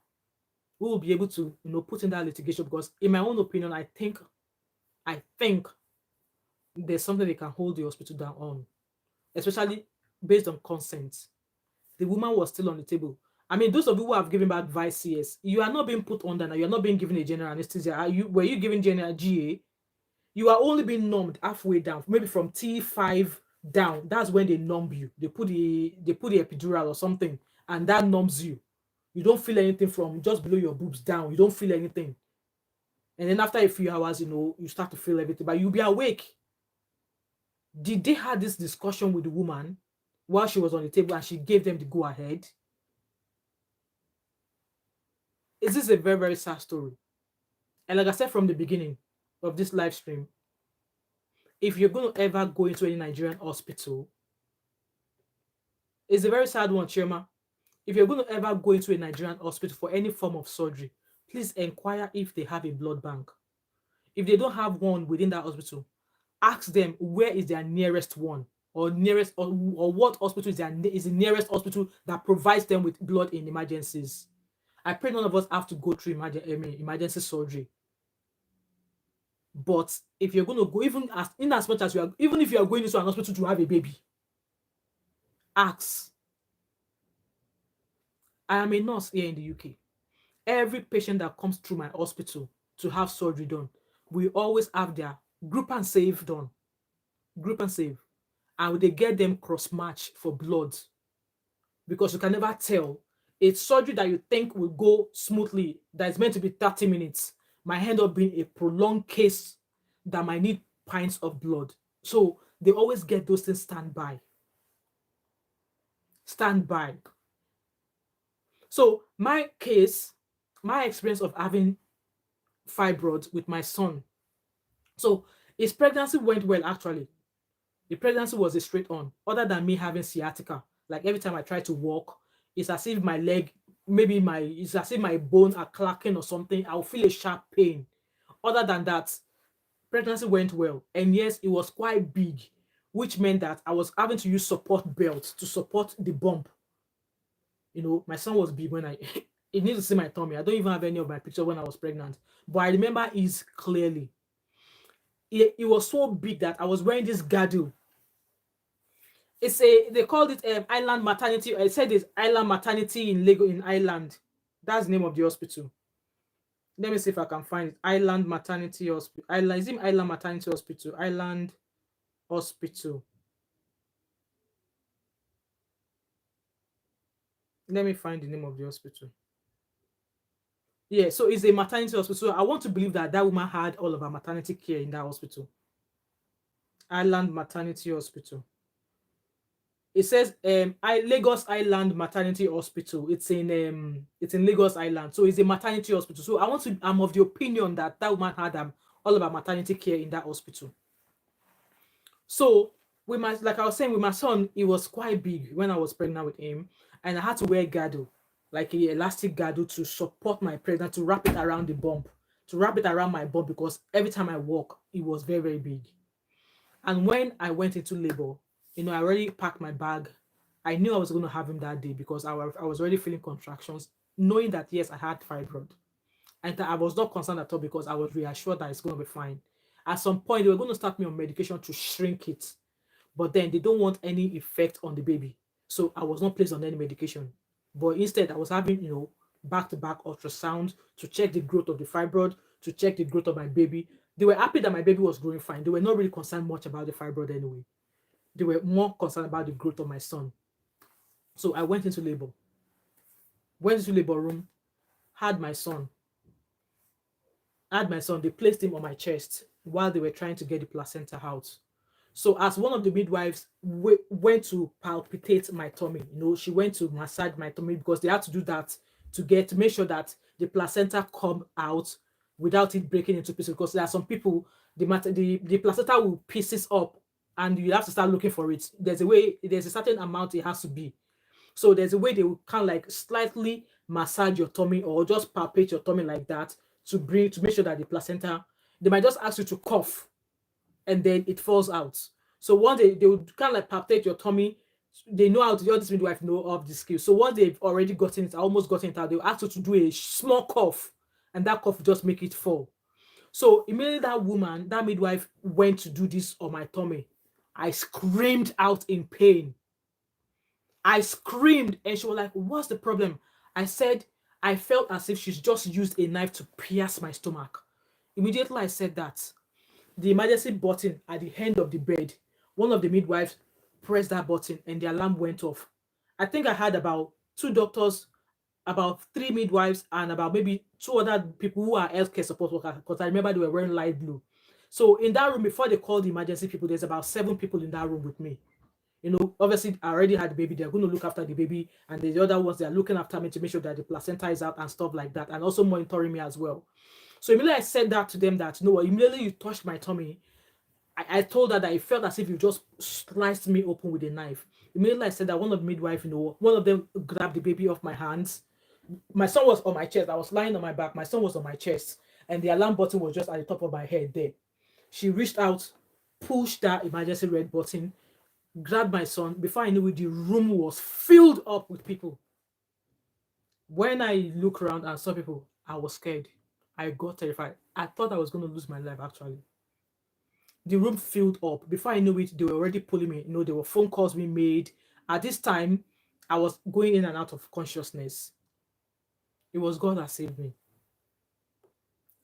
who will be able to, put in that litigation, because in my own opinion, I think there's something they can hold the hospital down on, especially based on consent. The woman was still on the table. I mean, those of you who have given back via CS, you are not being put under now. You're not being given a general anesthesia. Were you given general GA? You are only being numbed halfway down, maybe from T5 down. That's when they numb you. They put the epidural or something, and that numbs you. You don't feel anything from just below your boobs down. You don't feel anything. And then after a few hours, you start to feel everything, but you'll be awake. Did they have this discussion with the woman while she was on the table and she gave them the go ahead? Is this a very, very sad story? And like I said from the beginning of this live stream, if you're going to ever go into any Nigerian hospital, it's a very sad one, Chima. If you're going to ever go into a Nigerian hospital for any form of surgery, please inquire if they have a blood bank. If they don't have one within that hospital, ask them where is their nearest one, or what hospital is the nearest hospital that provides them with blood in emergencies. I pray none of us have to go through emergency surgery. But if you're going to go, even as much as even if you are going into an hospital to have a baby, ask. I am a nurse here in the UK. Every patient that comes through my hospital to have surgery done, we always have their group and save done. Group and save. And they get them cross-match for blood. Because you can never tell. A surgery that you think will go smoothly, that is meant to be 30 minutes, might end up being a prolonged case that might need pints of blood. So they always get those things standby. Standby. So my experience of having fibroids with my son. So his pregnancy went well, actually. The pregnancy was a straight on, other than me having sciatica. Like every time I try to walk, it's as if my leg, it's as if my bones are clacking or something. I'll feel a sharp pain. Other than that, pregnancy went well. And yes, it was quite big, which meant that I was having to use support belts to support the bump. My son was big when you need to see my tummy. I don't even have any of my pictures when I was pregnant. But I remember it clearly. It was so big that I was wearing this girdle. They called it Island Maternity. I said it's Island Maternity in Lagos, in Ireland. That's the name of the hospital. Let me see if I can find it. Island Maternity Hospital. Island Maternity Hospital. Island Hospital. Let me find the name of the hospital. Yeah, so it's a maternity hospital. So I want to believe that woman had all of her maternity care in that hospital. Island Maternity Hospital. It says Lagos Island Maternity Hospital. It's in Lagos Island. So it's a maternity hospital. So I'm of the opinion that woman had all of her maternity care in that hospital. So like I was saying, with my son, it was quite big when I was pregnant with him, and I had to wear girdle, like an elastic girdle, to support my pregnancy, to wrap it around the bump, to wrap it around my bump, because every time I walk, it was very, very big. And when I went into labor, I already packed my bag. I knew I was going to have him that day because I was already feeling contractions, knowing that yes, I had fibroid. And I was not concerned at all because I was reassured that it's going to be fine. At some point, they were going to start me on medication to shrink it, but then they don't want any effect on the baby. So I was not placed on any medication. But instead, I was having, back to back ultrasound to check the growth of the fibroid, to check the growth of my baby. They were happy that my baby was growing fine. They were not really concerned much about the fibroid anyway. They were more concerned about the growth of my son. So I went into labor room, had my son, they placed him on my chest while they were trying to get the placenta out. So as one of the midwives went to palpitate my tummy, she went to massage my tummy because they had to do that to make sure that the placenta come out without it breaking into pieces. Because there are some people, the placenta will pieces up, and you have to start looking for it. There's a certain amount it has to be. So there's a way they will kind of like slightly massage your tummy or just palpate your tummy like that to make sure that the placenta. They might just ask you to cough and then it falls out. So once they would kind of like palpate your tummy, they know how to do all this midwife know of the skill. So once they've already gotten it, almost gotten it out, they'll ask you to do a small cough, and that cough will just make it fall. So immediately that midwife went to do this on my tummy. I screamed out in pain. I screamed and she was like, "What's the problem?" I said, "I felt as if she's just used a knife to pierce my stomach." Immediately I said that, the emergency button at the end of the bed, one of the midwives pressed that button and the alarm went off. I think I had about two doctors, about three midwives, and about maybe two other people who are healthcare support workers because I remember they were wearing light blue. So in that room, before they called the emergency people, there's about seven people in that room with me. Obviously, I already had the baby. They're going to look after the baby, and the other ones, they're looking after me to make sure that the placenta is out and stuff like that, and also monitoring me as well. So immediately I said that to them that, immediately you touched my tummy. I told her that it felt as if you just sliced me open with a knife. Immediately I said that, one of the midwife, one of them grabbed the baby off my hands. My son was on my chest. I was lying on my back. My son was on my chest, and the alarm button was just at the top of my head there. She reached out, pushed that emergency red button, grabbed my son. Before I knew it, the room was filled up with people. When I looked around and saw people, I was scared. I got terrified. I thought I was going to lose my life, actually. The room filled up. Before I knew it, they were already pulling me. There were phone calls being made. At this time, I was going in and out of consciousness. It was God that saved me.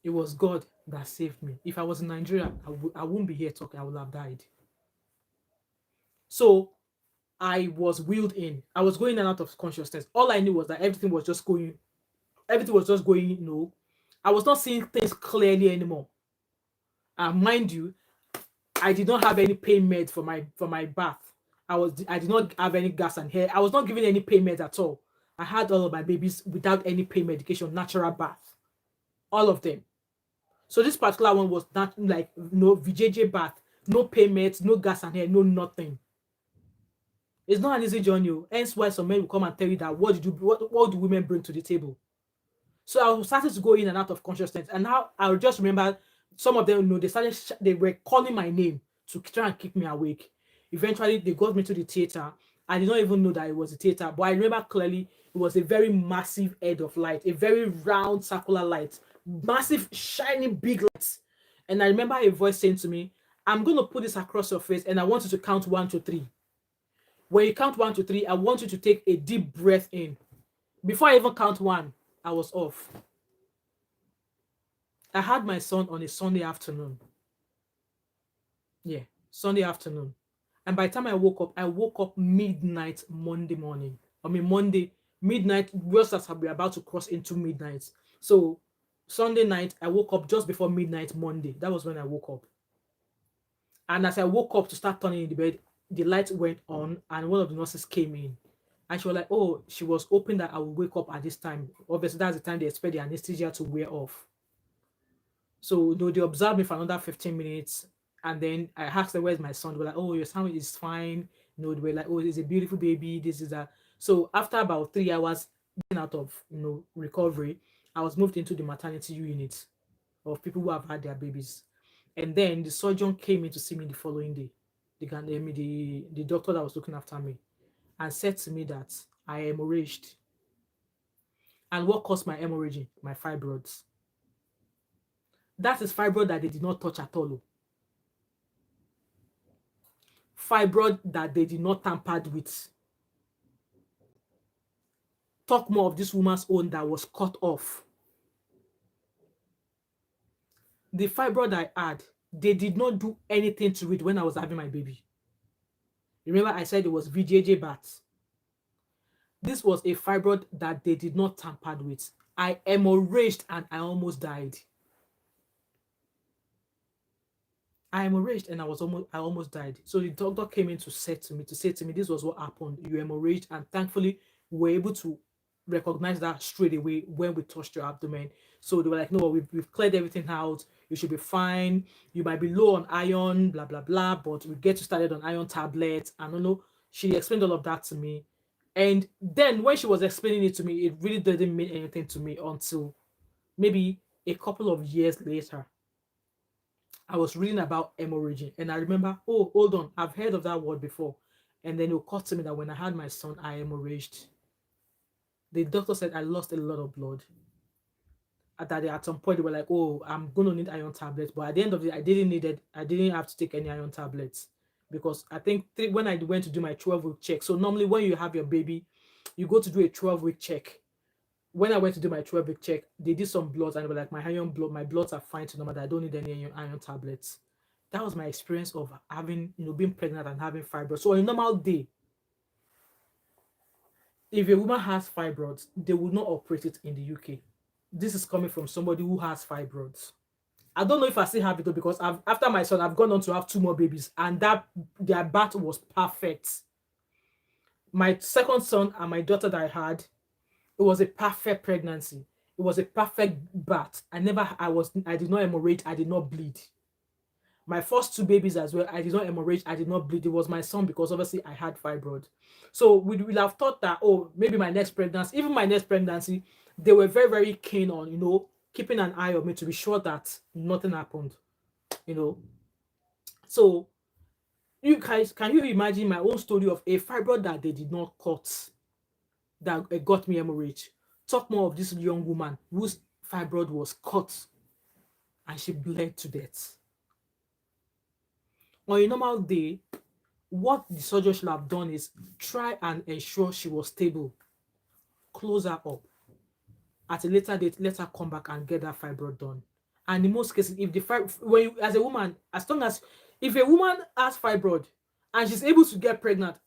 It was God that saved me. If I was in Nigeria, I wouldn't be here talking. I would have died. So I was wheeled in. I was going in and out of consciousness. All I knew was that everything was just going. I was not seeing things clearly anymore. And mind you, I did not have any pain meds for my bath. I did not have any gas and hair. I was not given any pain meds at all. I had all of my babies without any pain medication, natural bath, all of them. So this particular one was not like no VJJ bath, no pain meds, no gas and hair, no nothing. It's not an easy journey. Hence why some men will come and tell you that what do women bring to the table? So I was starting to go in and out of consciousness, and now I just remember some of them, they were calling my name to try and keep me awake. Eventually, they got me to the theater. I did not even know that it was a theater, but I remember clearly it was a very massive head of light, a very round circular light, massive, shiny, big lights. And I remember a voice saying to me, "I'm going to put this across your face, and I want you to count 1 to 3. When you count 1 to 3, I want you to take a deep breath in." Before I even count 1, I was off. I had my son on a Sunday afternoon. Yeah, Sunday afternoon. And by the time I woke up midnight Monday morning. Monday midnight, just as we're about to cross into midnight. So Sunday night, I woke up just before midnight Monday. That was when I woke up. And as I woke up to start turning in the bed, the light went on and one of the nurses came in. And she was like, "Oh," she was hoping that I would wake up at this time. Obviously, that's the time they expect the anesthesia to wear off. So they observed me for another 15 minutes. And then I asked them, "Where's my son?" They were like, "Oh, your son is fine." They were like, "Oh, he's a beautiful baby. This is that." So after about 3 hours getting out of recovery, I was moved into the maternity unit of people who have had their babies. And then the surgeon came in to see me the following day. The doctor that was looking after me. and said to me that I hemorrhaged. And what caused my hemorrhaging? My fibroids. That is fibroid that they did not touch at all. Fibroid that they did not tampered with. Talk more of this woman's own that was cut off. The fibroid I had, they did not do anything to it when I was having my baby. Remember I said it was VJJ bat. This was a fibroid that they did not tamper with. I hemorrhaged and I almost died. I hemorrhaged and I almost died. So the doctor came in to say to me, this was what happened. You hemorrhaged, and thankfully we were able to recognize that straight away when we touched your abdomen. So they were like, no, we've cleared everything out. You should be fine. You might be low on iron, blah, blah, blah, but we get you started on iron tablets. I don't know. She explained all of that to me. And then when she was explaining it to me, it really didn't mean anything to me until maybe a couple of years later. I was reading about hemorrhaging, and I remember, oh, hold on, I've heard of that word before. And then it occurred to me that when I had my son, I hemorrhaged. The doctor said I lost a lot of blood. At some point, they were like, oh, I'm going to need iron tablets. But at the end of the day, I didn't have to take any iron tablets. Because I think when I went to do my 12-week check, so normally when you have your baby, you go to do a 12-week check. When I went to do my 12-week check, they did some bloods and they were like, my bloods are fine to normal, that I don't need any iron tablets. That was my experience of having, being pregnant and having fibroids. So on a normal day, if a woman has fibroids, they would not operate it in the UK. This is coming from somebody who has fibroids. I don't know if I still have it though, because after my son, I've gone on to have 2 more babies, and their birth was perfect. My second son and my daughter that I had, it was a perfect pregnancy. It was a perfect birth. I did not hemorrhage. I did not bleed. My first 2 babies as well, I did not hemorrhage. I did not bleed. It was my son, because obviously I had fibroid. So we will have thought that, oh, maybe my next pregnancy, they were very, very keen on, keeping an eye on me to be sure that nothing happened, So you guys, can you imagine my own story of a fibroid that they did not cut, that got me hemorrhage? Talk more of this young woman whose fibroid was cut and she bled to death. On a normal day, what the surgeon should have done is try and ensure she was stable, close her up. At a later date, let her come back and get that fibroid done. And in most cases, if as a woman, if a woman has fibroid and she's able to get pregnant,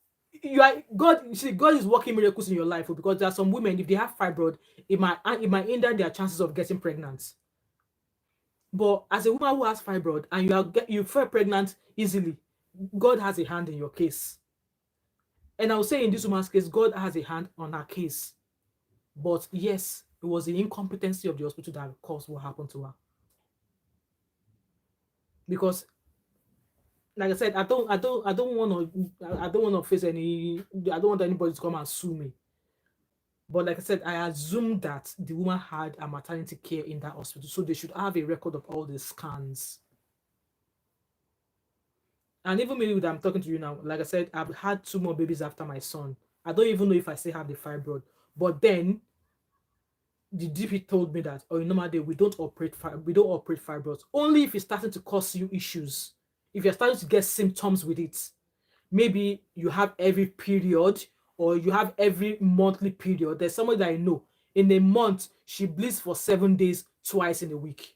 God is working miracles in your life, because there are some women, if they have fibroid, it might hinder their chances of getting pregnant. But as a woman who has fibroid and you fell pregnant easily, God has a hand in your case. And I would say in this woman's case, God has a hand on her case. But yes, it was the incompetency of the hospital that caused what happened to her. Because, like I said, I don't want to face any. I don't want anybody to come and sue me. But like I said, I assume that the woman had a maternity care in that hospital, so they should have a record of all the scans. And even me, that I'm talking to you now, like I said, I've had 2 more babies after my son. I don't even know if I still have the fibroid. But then the GP told me that, in normal day, we don't operate fibroids. Only if it's starting to cause you issues. If you're starting to get symptoms with it, maybe you have every period, or you have every monthly period. There's somebody that I know, in a month, she bleeds for 7 days, twice in a week.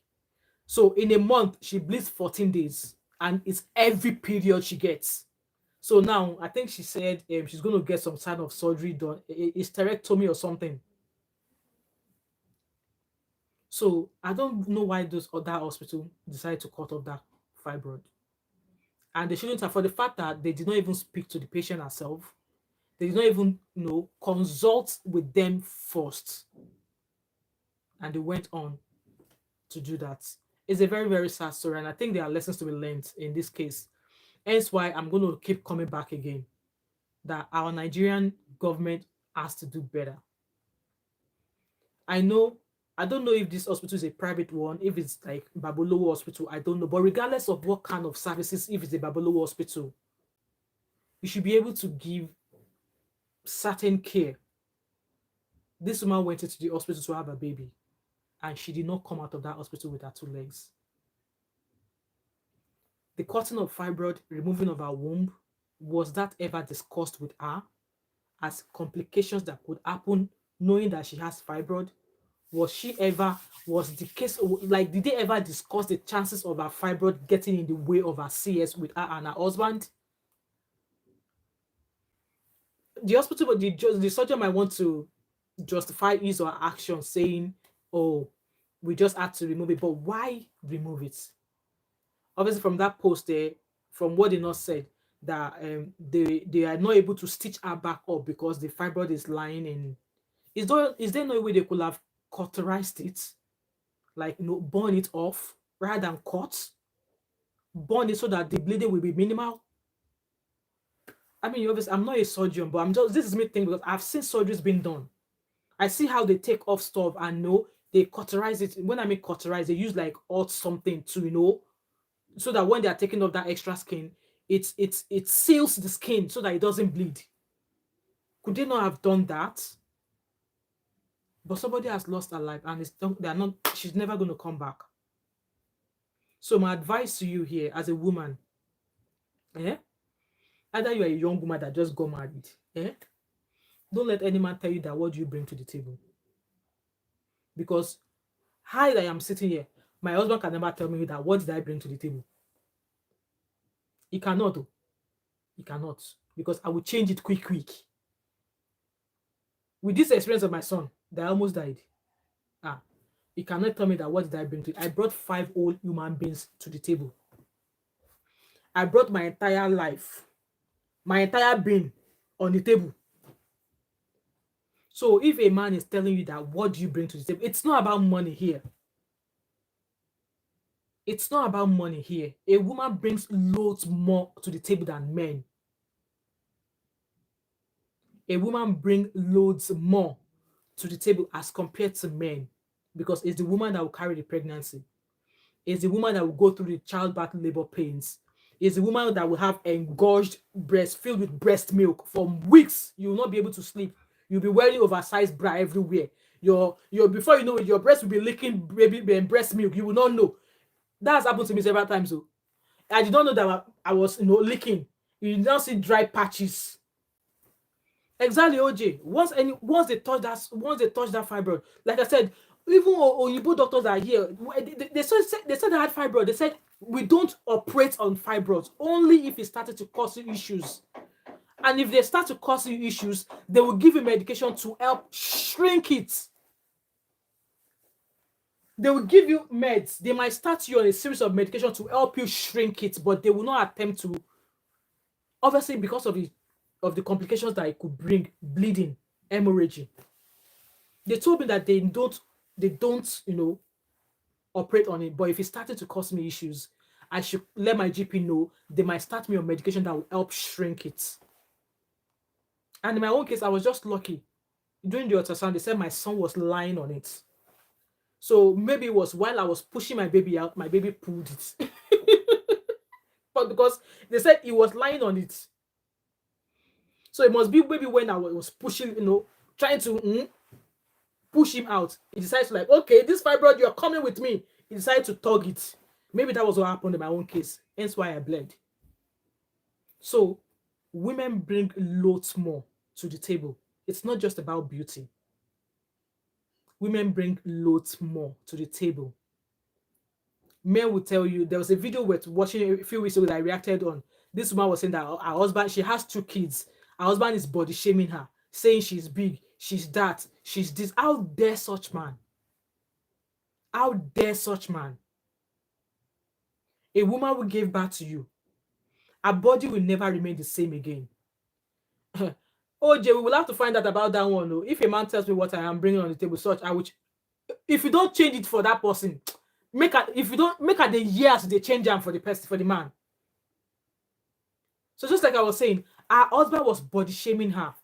So in a month, she bleeds 14 days, and it's every period she gets. So now, I think she said she's going to get some kind of surgery done, a hysterectomy or something. So I don't know why those other hospital decided to cut off that fibroid. And they shouldn't have, for the fact that they did not even speak to the patient herself. They did not even, consult with them first. And they went on to do that. It's a very, very sad story. And I think there are lessons to be learned in this case. Hence why I'm going to keep coming back again, that our Nigerian government has to do better. I don't know if this hospital is a private one, if it's like Babolowo Hospital, I don't know. But regardless of what kind of services, if it's a Babolowo Hospital, you should be able to give certain care. This woman went into the hospital to have a baby, and she did not come out of that hospital with her 2 legs. The cutting of fibroid, removing of her womb, was that ever discussed with her as complications that could happen knowing that she has fibroid? Was the case, like, did they ever discuss the chances of her fibroid getting in the way of her CS with her and her husband? The hospital, the surgeon might want to justify his or her action, saying, oh, we just had to remove it. But why remove it? Obviously, from that post there, from what they not said, that they are not able to stitch her back up because the fibroid is lying in. Is there no way they could have cauterized it, like, burn it off rather than cut, burn it so that the bleeding will be minimal? I mean, obviously, I'm not a surgeon, but this is me thinking because I've seen surgeries being done. I see how they take off stuff and they cauterize it. When I mean cauterize, they use like hot something to so that when they are taking off that extra skin, it seals the skin so that it doesn't bleed. Could they not have done that? But somebody has lost her life and she's never going to come back. So my advice to you here as a woman, either you're a young woman that just got married, don't let any man tell you that what do you bring to the table. Because I am sitting here, my husband can never tell me that what did I bring to the table. He cannot though. He cannot. Because I will change it quick. With this experience of my son, that almost died. He cannot tell me that what did I bring to it. I brought 5 old human beings to the table. I brought my entire life, my entire being on the table. So if a man is telling you that what do you bring to the table, it's not about money here. It's not about money here. A woman brings loads more to the table than men. A woman brings loads more to the table as compared to men, because it's the woman that will carry the pregnancy. It's the woman that will go through the childbirth labor pains. It's the woman that will have engorged breast filled with breast milk for weeks. You will not be able to sleep. You'll be wearing oversized bra everywhere. Your before you know it, your breast will be leaking baby breast milk. You will not know. That has happened to me several times. So I did not know that I was leaking. You now see dry patches. Exactly, OJ. Once they touch that fibroid, like I said, even Oyibo doctors are here. They said I had fibroid. They said we don't operate on fibroids only if it started to cause you issues. And if they start to cause you issues, they will give you medication to help shrink it. They will give you meds. They might start you on a series of medication to help you shrink it, but they will not attempt to. Obviously, because of the complications that it could bring, bleeding, hemorrhaging. They told me that they don't, operate on it. But if it started to cause me issues, I should let my GP know. They might start me on medication that will help shrink it. And in my own case, I was just lucky. During the ultrasound, they said my son was lying on it. So maybe it was while I was pushing my baby out, my baby pulled it. But because they said he was lying on it. So it must be maybe when I was pushing, trying to push him out. He decides to, like, okay, this fibroid, you're coming with me. He decided to tug it. Maybe that was what happened in my own case. Hence why I bled. So women bring loads more to the table. It's not just about beauty. Women bring loads more to the table. Men will tell you, there was a video we're watching a few weeks ago that I reacted on. This woman was saying that her husband, she has 2 kids. Her husband is body shaming her, saying she's big, she's that, she's this. How dare such man? How dare such man? A woman will give birth to you. Her body will never remain the same again. OJ, we will have to find out about that one. Though. If a man tells me what I am bringing on the table, such, I would. If you don't change it for that person, if you don't make her the years they change them for the man. So just like I was saying, her husband was body shaming her.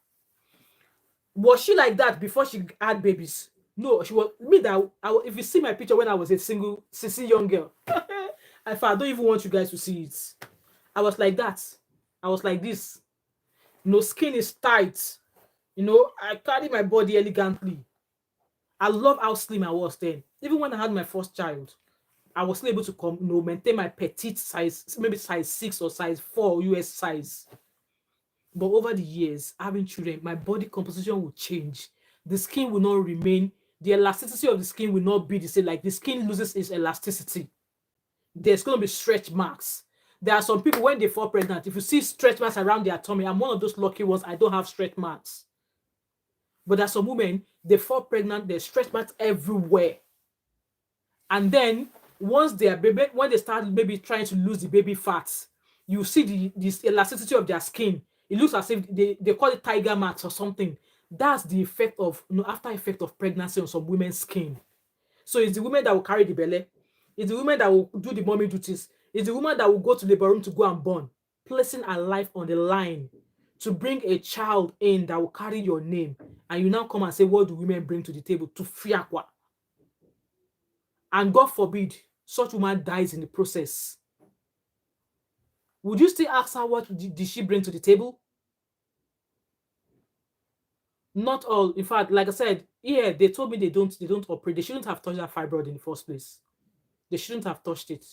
Was she like that before she had babies? No, she was me that. If you see my picture when I was a single, sissy young girl, I don't even want you guys to see it. I was like that. I was like this. No, skin is tight. You know, I carry my body elegantly. I love how slim I was then. Even when I had my first child, I was still able to maintain my petite size, maybe size 6 or size 4 US size. But over the years, having children, my body composition will change. The skin will not remain, the elasticity of the skin will not be the same. Like the skin loses its elasticity. There's going to be stretch marks. There are some people when they fall pregnant, if you see stretch marks around their tummy, I'm one of those lucky ones. I don't have stretch marks. But there are some women, they fall pregnant, there's stretch marks everywhere. And then once they are baby, when they start maybe trying to lose the baby fats, you see this elasticity of their skin. It looks as if they call it tiger marks or something. That's the effect of, after effect of pregnancy on some women's skin. So it's the women that will carry the belly. It's the women that will do the mommy duties. It's the woman that will go to labor room to go and born, placing her life on the line to bring a child in that will carry your name. And you now come and say, what do women bring to the table? To fiakwa. And God forbid, such woman dies in the process. Would you still ask her what did she bring to the table? Not all. In fact, like I said, yeah, they told me they don't operate. They shouldn't have touched that fibroid in the first place. They shouldn't have touched it.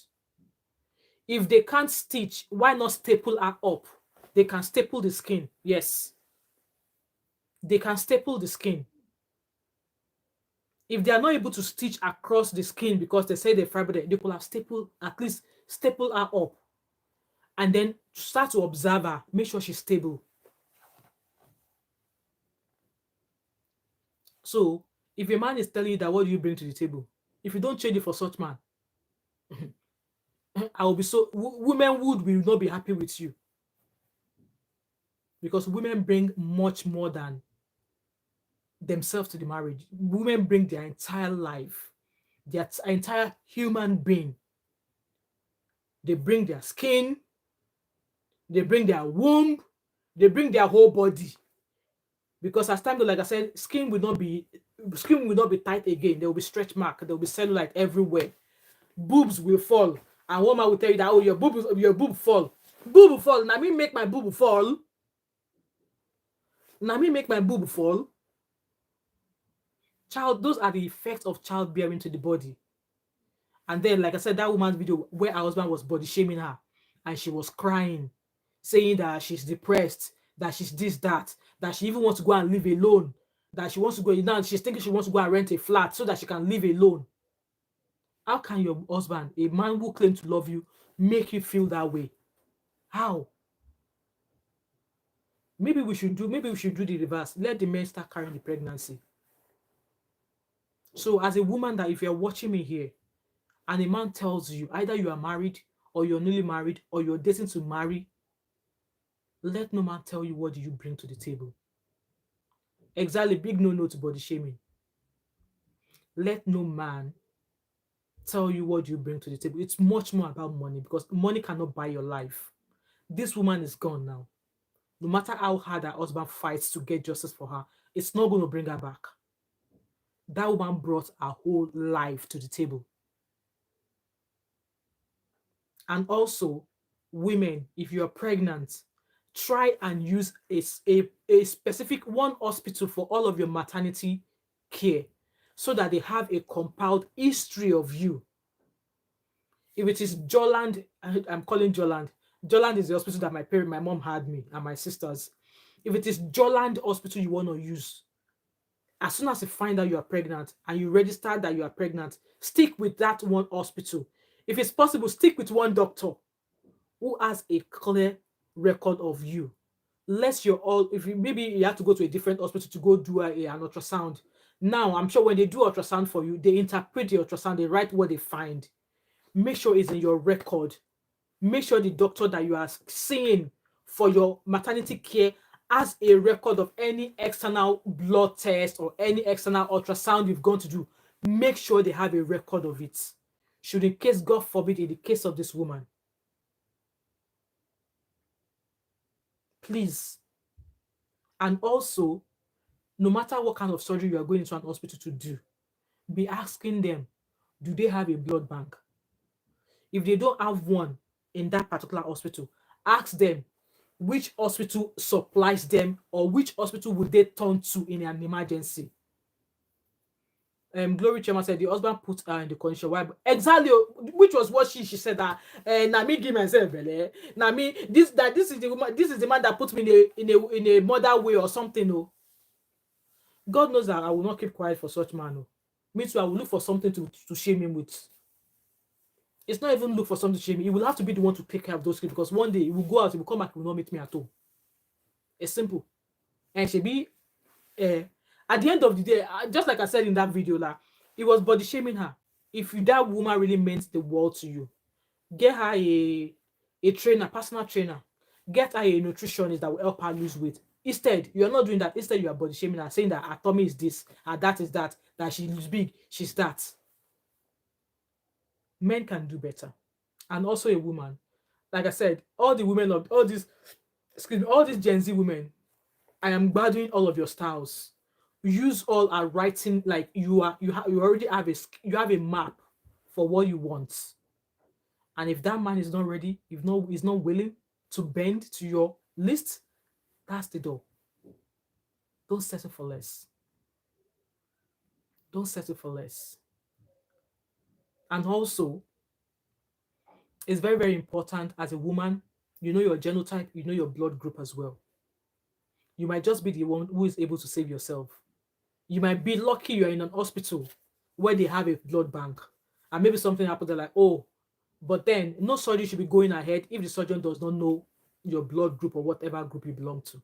If they can't stitch, why not staple her up? They can staple the skin. Yes. They can staple the skin. If they are not able to stitch across the skin because they say they're fibroid, they could have at least staple her up. And then start to observe her. Make sure she's stable. So, if a man is telling you that, what do you bring to the table? If you don't change it for such man, I will be so women will not be happy with you, because women bring much more than themselves to the marriage. Women bring their entire life, their entire human being. They bring their skin, they bring their womb, they bring their whole body. Because as time goes, like I said, skin will not be tight again. There will be stretch mark, there will be cellulite everywhere. Boobs will fall. And one man will tell you that, oh, your boob fall. Boob fall. Now me make my boob fall. Now me make my boob fall. Those are the effects of childbearing to the body. And then, like I said, that woman's video where her husband was body shaming her and she was crying, saying that she's depressed, that she's this, that she even wants to go and live alone, that she wants to go, now she's thinking she wants to go and rent a flat so that she can live alone. How can your husband, a man who claims to love you, make you feel that way? How? Maybe we should do the reverse. Let the men start carrying the pregnancy. So as a woman, that if you're watching me here and a man tells you either you are married or you're newly married or you're dating to marry, let no man tell you what do you bring to the table. Exactly, big no to body shaming. Let no man tell you what you bring to the table. It's much more about money, because money cannot buy your life. This woman is gone now. No matter how hard her husband fights to get justice for her, it's not going to bring her back. That woman brought her whole life to the table. And also, women, if you're pregnant, try and use a specific one hospital for all of your maternity care, so that they have a compiled history of you. If it is Joland, I'm calling Joland. Joland is the hospital that my mom had me and my sisters. If it is Joland Hospital you want to use, as soon as you find out you are pregnant and you register that you are pregnant, stick with that one hospital. If it's possible, stick with one doctor who has a clear record of you. Less you're all, if you maybe you have to go to a different hospital to go do an ultrasound. Now, I'm sure when they do ultrasound for you, they interpret the ultrasound, they write what they find. Make sure it's in your record. Make sure the doctor that you are seeing for your maternity care has a record of any external blood test or any external ultrasound you've gone to do. Make sure they have a record of it. Should, in case, God forbid, in the case of this woman, please. And also, no matter what kind of surgery you are going into an hospital to do, be asking them, do they have a blood bank? If they don't have one in that particular hospital, ask them, which hospital supplies them, or which hospital would they turn to in an emergency? Glory Chema said the husband put her in the condition why exactly, which was what she said that na me give myself belle, na me this is the woman, this is the man that put me in a mother way or something. Oh, God knows that I will not keep quiet for such man. Oh, me too, I will look for something to shame him with. It's not even look for something to shame him. He will have to be the one to take care of those kids, because one day he will go out, he will come back, he will not meet me at home. It's simple. And she be at the end of the day, just like I said in that video, like, it was body shaming her. If that woman really meant the world to you, get her a trainer, personal trainer. Get her a nutritionist that will help her lose weight. Instead, you're not doing that. Instead, you are body shaming her, saying that her tummy is this, and that is that she is big, she's that. Men can do better. And also a woman. Like I said, all the women of all these, excuse me, all these Gen Z women, I am graduating all of your styles. Use all our writing, like you already have you have a map for what you want. And if that man is not ready, if no is not willing to bend to your list, that's the door. Don't settle for less. Don't settle for less. And also, it's very, very important as a woman, you know your genotype, you know your blood group as well. You might just be the one who is able to save yourself. You might be lucky you're in an hospital where they have a blood bank, and maybe something happened, they're like, oh, but then no surgery should be going ahead if the surgeon does not know your blood group or whatever group you belong to.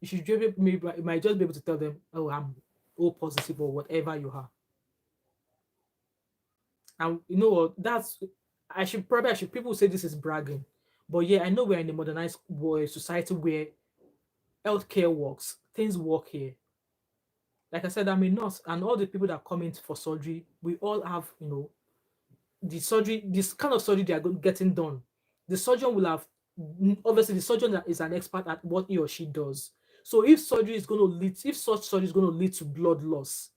You should maybe you might just be able to tell them, oh, I'm O positive or whatever you are. And you know what? I should people say this is bragging, but yeah, I know we're in a modernized society where healthcare works, things work here. Like I said, I'm a nurse, and all the people that come in for surgery, we all have, the surgery, this kind of surgery they are getting done. The surgeon will have, obviously, the surgeon that is an expert at what he or she does. So if such surgery is going to lead to blood loss,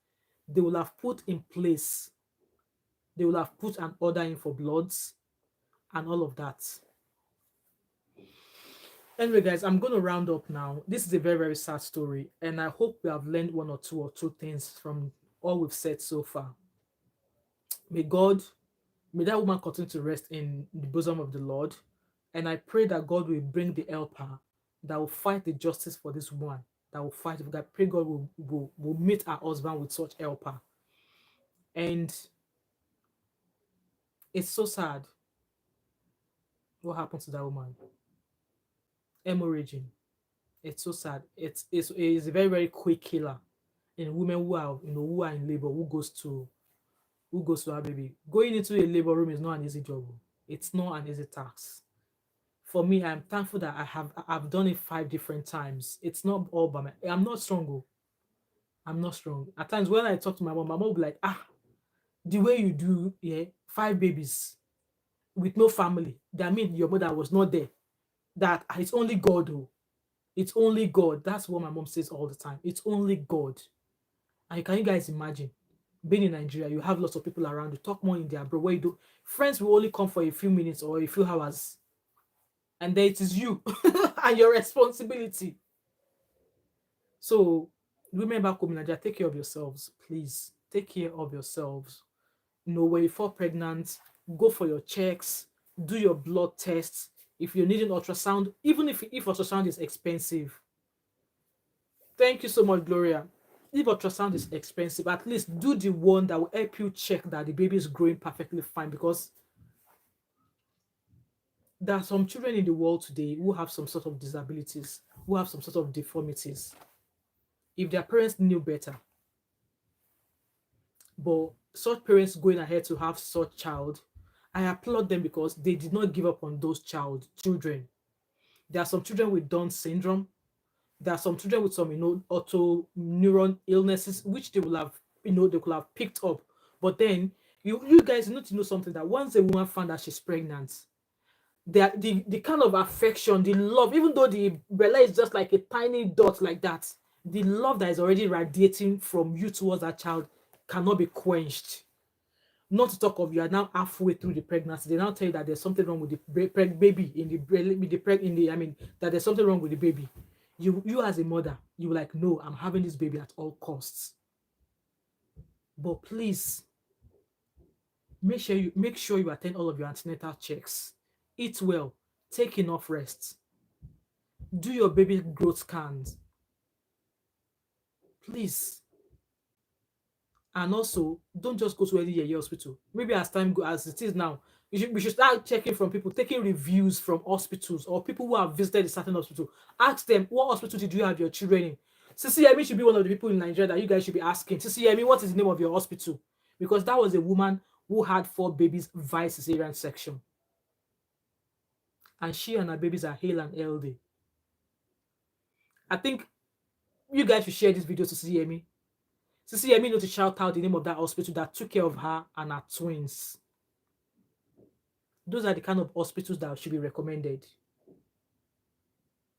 they will have put in place, they will have put an order in for bloods and all of that. Anyway, guys, I'm going to round up now. This is a very, very sad story, and I hope we have learned one or two things from all we've said so far. May that woman continue to rest in the bosom of the Lord, and I pray that God will bring the helper that will fight the justice for this woman, that will fight. I pray God will meet her husband with such helper. And it's so sad what happened to that woman. Hemorrhaging. It's so sad. It's a very, very quick killer in women who are in labor, who goes to our baby. Going into a labor room is not an easy job. It's not an easy task. For me, I'm thankful that I've done it 5 different times. It's not all by I'm not strong. I'm not strong. At times when I talk to my mom will be like, the way you do, 5 babies with no family. That means your mother was not there. That it's only God, though. It's only God. That's what my mom says all the time. It's only God. And can you guys imagine being in Nigeria? You have lots of people around you. Talk more in their bro. Where you do friends will only come for a few minutes or a few hours, and then it is you and your responsibility. So, women back home in Nigeria, take care of yourselves, please. Take care of yourselves. When you fall pregnant, go for your checks, do your blood tests. If you're needing ultrasound, even if ultrasound is expensive. Thank you so much, Gloria. If ultrasound is expensive, at least do the one that will help you check that the baby is growing perfectly fine, because there are some children in the world today who have some sort of disabilities, who have some sort of deformities. If their parents knew better, but such parents going ahead to have such child, I applaud them because they did not give up on those children. There are some children with Down syndrome. There are some children with some, auto-neuron illnesses, which they will have, they could have picked up. But then you guys need to know something, that once a woman found that she's pregnant, the kind of affection, the love, even though the Bella is just like a tiny dot like that, the love that is already radiating from you towards that child cannot be quenched. Not to talk of you are now halfway through the pregnancy. They now tell you that there's something wrong with the baby in the I mean that there's something wrong with the baby. You as a mother, you like, no, I'm having this baby at all costs. But please make sure you attend all of your antenatal checks. Eat well, take enough rest, do your baby growth scans. Please. And also, don't just go to any hospital. Maybe as time go as it is now, we should start checking from people, taking reviews from hospitals or people who have visited a certain hospital. Ask them, what hospital did you have your children in? Sisi Yemi should be one of the people in Nigeria that you guys should be asking. Sisi Yemi, what is the name of your hospital? Because that was a woman who had 4 babies via cesarean section. And she and her babies are hale and healthy. I think you guys should share this video to Sisi Yemi. Sisi Yemi knows to shout out the name of that hospital that took care of her and her twins. Those are the kind of hospitals that should be recommended.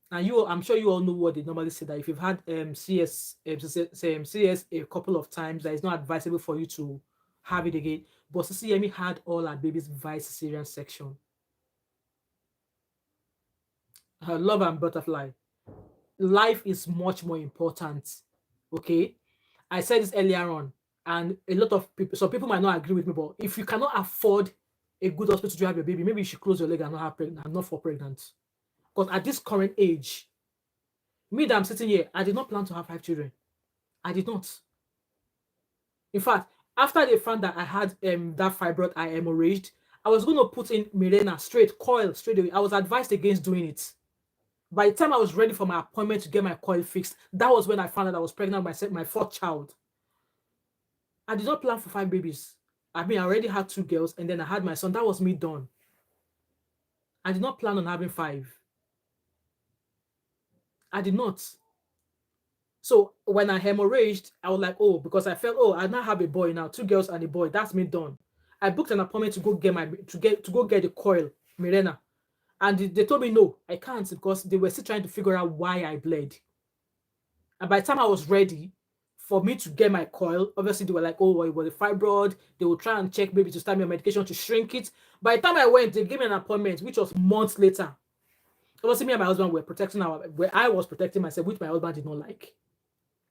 And I'm sure you all know what they normally say, that if you've had CS a couple of times, that it's not advisable for you to have it again. But Sisi Yemi had all her babies via cesarean section. Her love and butterfly. Life is much more important. Okay? I said this earlier on, and a lot of people, some people might not agree with me, but if you cannot afford a good hospital to have your baby, maybe you should close your leg and not fall pregnant. Because at this current age, me that I'm sitting here, I did not plan to have 5 children. I did not. In fact, after they found that I had that fibroid I hemorrhaged, I was going to put in Mirena coil straight away. I was advised against doing it. By the time I was ready for my appointment to get my coil fixed, that was when I found out I was pregnant with my 4th child. I did not plan for 5 babies. I mean, I already had 2 girls, and then I had my son. That was me done. I did not plan on having 5. I did not. So when I hemorrhaged, I was like, oh, because I felt, I now have a boy now, 2 girls and a boy. That's me done. I booked an appointment to go get the coil, Mirena. And they told me no, I can't, because they were still trying to figure out why I bled. And by the time I was ready for me to get my coil, obviously they were like, oh, it was a fibroid. They will try and check maybe to start me on medication to shrink it. By the time I went, they gave me an appointment, which was months later. Obviously, me and my husband were where I was protecting myself, which my husband did not like.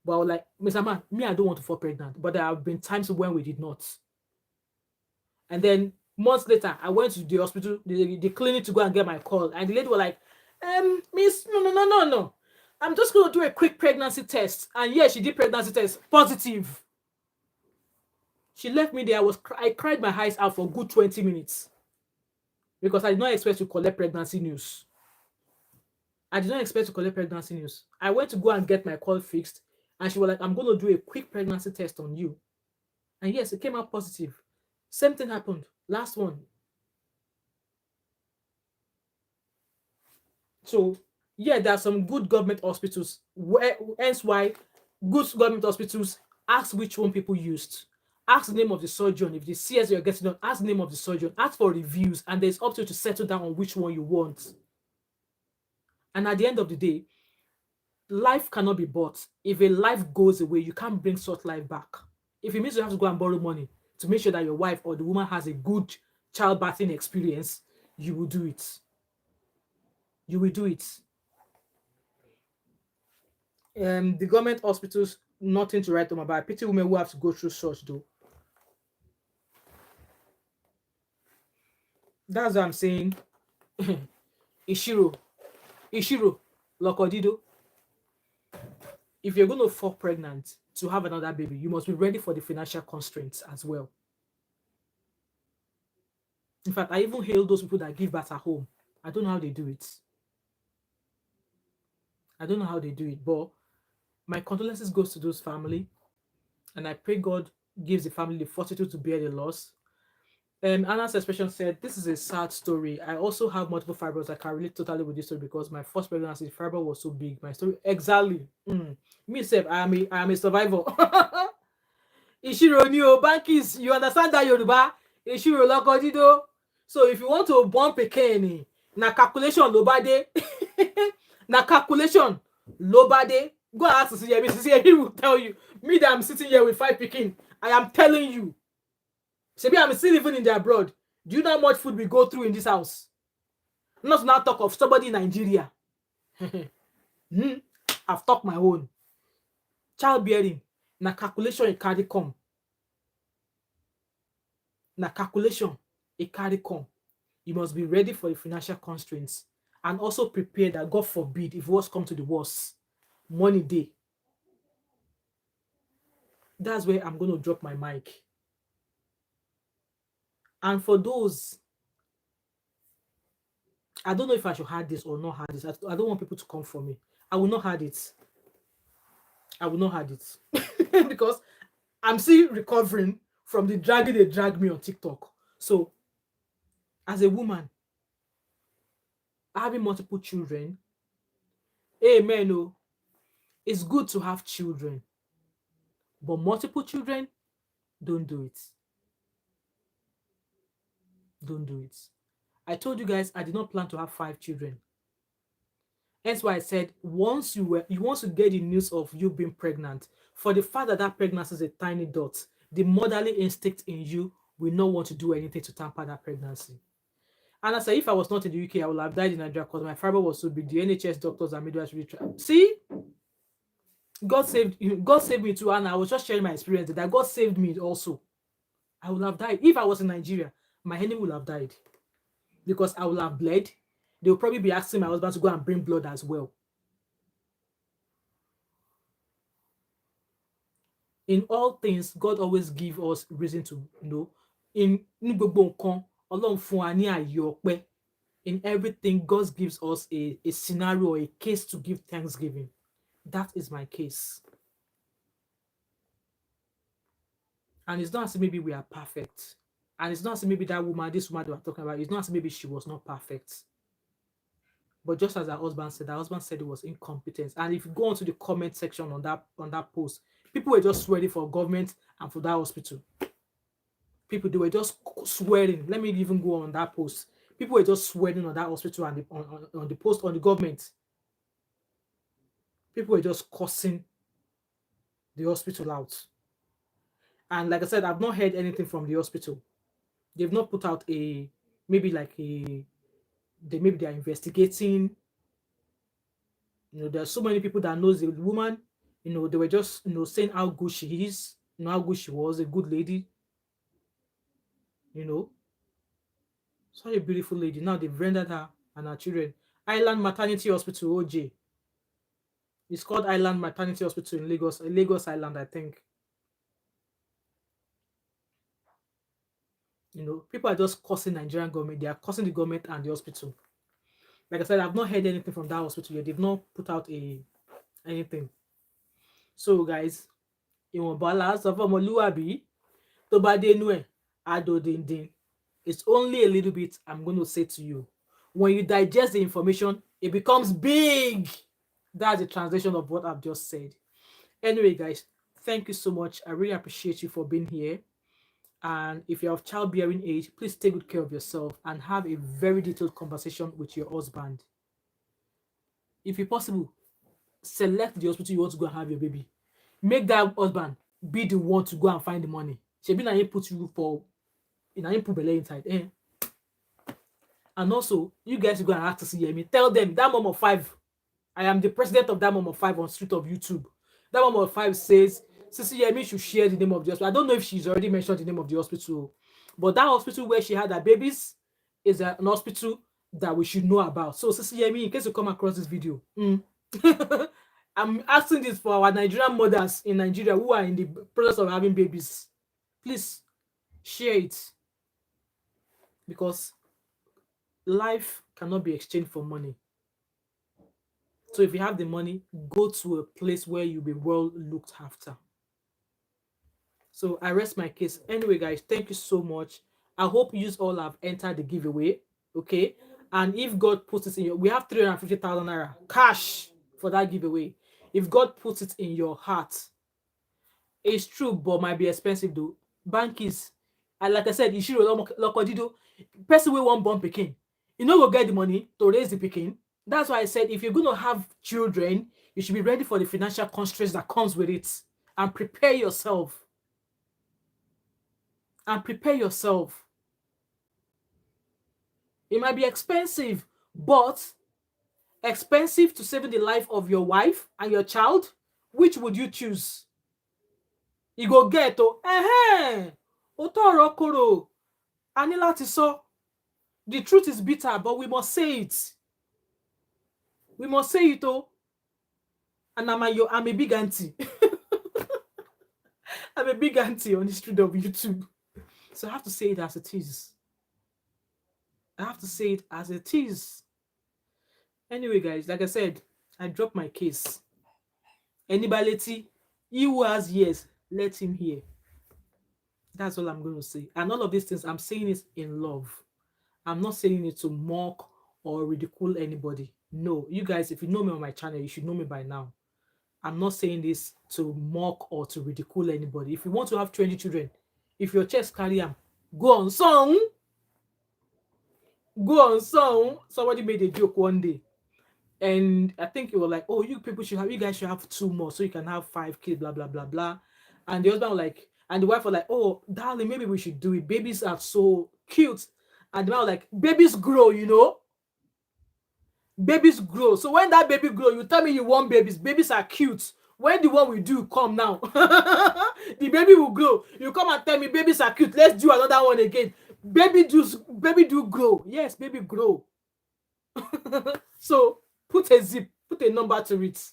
But I was like, Mr. Man, me, I don't want to fall pregnant. But there have been times when we did not. And then months later, I went to the hospital, the clinic, to go and get my call. And the lady was like, miss, no. I'm just going to do a quick pregnancy test. And yeah, she did pregnancy test, positive. She left me there. I cried my eyes out for a good 20 minutes. Because I did not expect to collect pregnancy news. I went to go and get my call fixed. And she was like, I'm going to do a quick pregnancy test on you. And yes, it came out positive. Same thing happened. Last one. So, yeah, there are some good government hospitals. Hence why good government hospitals ask which one people used. Ask the name of the surgeon. If the CS you're getting on, ask the name of the surgeon. Ask for reviews. And there's up to you to settle down on which one you want. And at the end of the day, life cannot be bought. If a life goes away, you can't bring such life back. If it means you have to go and borrow money to make sure that your wife or the woman has a good childbirthing experience, you will do it. The government hospitals, nothing to write them about. I pity women who have to go through such, though. That's what I'm saying. Ishiro, Lokodido. If you're going to fall pregnant to have another baby, you must be ready for the financial constraints as well. In fact, I even hail those people that give birth at home. I don't know how they do it. But my condolences goes to those family, and I pray God gives the family the fortitude to bear the loss. Anna's expression said, this is a sad story. I also have multiple fibroids. I can relate totally with this story because my first pregnancy, the fibroid was so big. My story, exactly. Me, self, I am a survivor. Ishiro Nio, Bankis, you understand that Yoruba? Ishiro Lokodido. So if you want to born Pekeni, na calculation lobade. Na calculation lobade. Go and ask Sisi Yemi will tell you. Me that I'm sitting here with 5 Pekin, I am telling you. Maybe I'm still living in the abroad. Do you know how much food we go through in this house? Not to now talk of somebody in Nigeria. I've talked my own. Childbearing, na calculation it carry come. Na calculation it carry come. You must be ready for the financial constraints and also prepare that, God forbid, if worst come to the worst, money day. That's where I'm going to drop my mic. And for those, I don't know if I should hide this or not hide this. I don't want people to come for me. I will not hide it. I will not hide it. Because I'm still recovering from the dragging they dragged me on TikTok. So, as a woman, having multiple children, amen, oh, it's good to have children. But multiple children, don't do it. Don't do it. I told you guys I did not plan to have 5 children. That's why I said once you want to get the news of you being pregnant, for the fact that that pregnancy is a tiny dot, the motherly instinct in you will not want to do anything to tamper that pregnancy. And I said, if I was not in the UK, I would have died in Nigeria because my fibroid was so big. The NHS doctors and midwives really tried. See, God saved me too, and I was just sharing my experience that God saved me also. I would have died if I was in Nigeria. My enemy would have died because I would have bled. They will probably be asking my husband to go and bring blood as well. In all things, God always gives us reason to know. In everything, God gives us a scenario or a case to give thanksgiving. That is my case. And it's not as if maybe we are perfect. And it's not as if maybe this woman that we're talking about, it's not as if maybe she was not perfect. But just as her husband said it was incompetence. And if you go onto the comment section on that post, people were just swearing for government and for that hospital. People, they were just swearing. Let me even go on that post. People were just swearing on that hospital and on the post on the government. People were just cursing the hospital out. And like I said, I've not heard anything from the hospital. They've not put out maybe they're investigating. There are so many people that knows the woman. They were just saying how good she is, how good she was, a good lady. Such a beautiful lady. Now they've rendered her and her children. Island Maternity Hospital, OJ. It's called Island Maternity Hospital in Lagos Island, I think. People are just cursing Nigerian government. They are cursing the government and the hospital. Like I said, I've not heard anything from that hospital yet. They've not put out anything. So, guys, it's only a little bit I'm going to say to you. When you digest the information, it becomes big. That's the translation of what I've just said. Anyway, guys, thank you so much. I really appreciate you for being here. And if you're of childbearing age, please take good care of yourself and have a very detailed conversation with your husband. If it's possible, select the hospital you want to go and have your baby. Make that husband be the one to go and find the money. Shebi na him put you for, na him put belle inside. And also, you guys go and ask to see me. Tell them that mom of 5. I am the president of that mom of 5 on street of YouTube. That mom of 5 says Sisi Yemi should share the name of the hospital. I don't know if she's already mentioned the name of the hospital, but that hospital where she had her babies is an hospital that we should know about. So Sisi Yemi, in case you come across this video, I'm asking this for our Nigerian mothers in Nigeria who are in the process of having babies. Please share it, because life cannot be exchanged for money. So if you have the money, go to a place where you'll be well looked after. So I rest my case. Anyway, guys, thank you so much. I hope you all have entered the giveaway. Okay. And if God puts it in we have 350,000 naira cash for that giveaway. If God puts it in your heart, it's true, but might be expensive though. Bankies, and like I said, you should person will want born pikin. You know, go get the money to raise the pikin. That's why I said if you're going to have children, you should be ready for the financial constraints that comes with it and prepare yourself. and prepare yourself. It might be expensive, but expensive to saving the life of your wife and your child. Which would you choose? You go get o. Òótọ́ ọ̀rọ̀ korò. A ní láti sọ. The truth is bitter, but we must say it. We must say it o. And I'm a big auntie. I'm a big auntie on the street of YouTube. So I have to say it as it is. I have to say it as it is. Anyway, guys, like I said, I dropped my case. Anybody, he who has ears, let him hear. That's all I'm going to say. And all of these things, I'm saying it in love. I'm not saying it to mock or ridicule anybody. No, you guys, if you know me on my channel, you should know me by now. I'm not saying this to mock or to ridicule anybody. If you want to have 20 children, if your chest carry them, go on song. Go on song. Somebody made a joke one day. And I think it was like, oh, you guys should have 2 more so you can have 5 kids, blah, blah, blah, blah. And the husband was like, and the wife was like, oh, darling, maybe we should do it. Babies are so cute. And the man was like, babies grow, you know? Babies grow. So when that baby grow, you tell me you want babies. Babies are cute. When the one we do come now, the baby will grow. You come and tell me babies are cute. Let's do another one again. Baby do grow. Yes, baby grow. So put a number to it.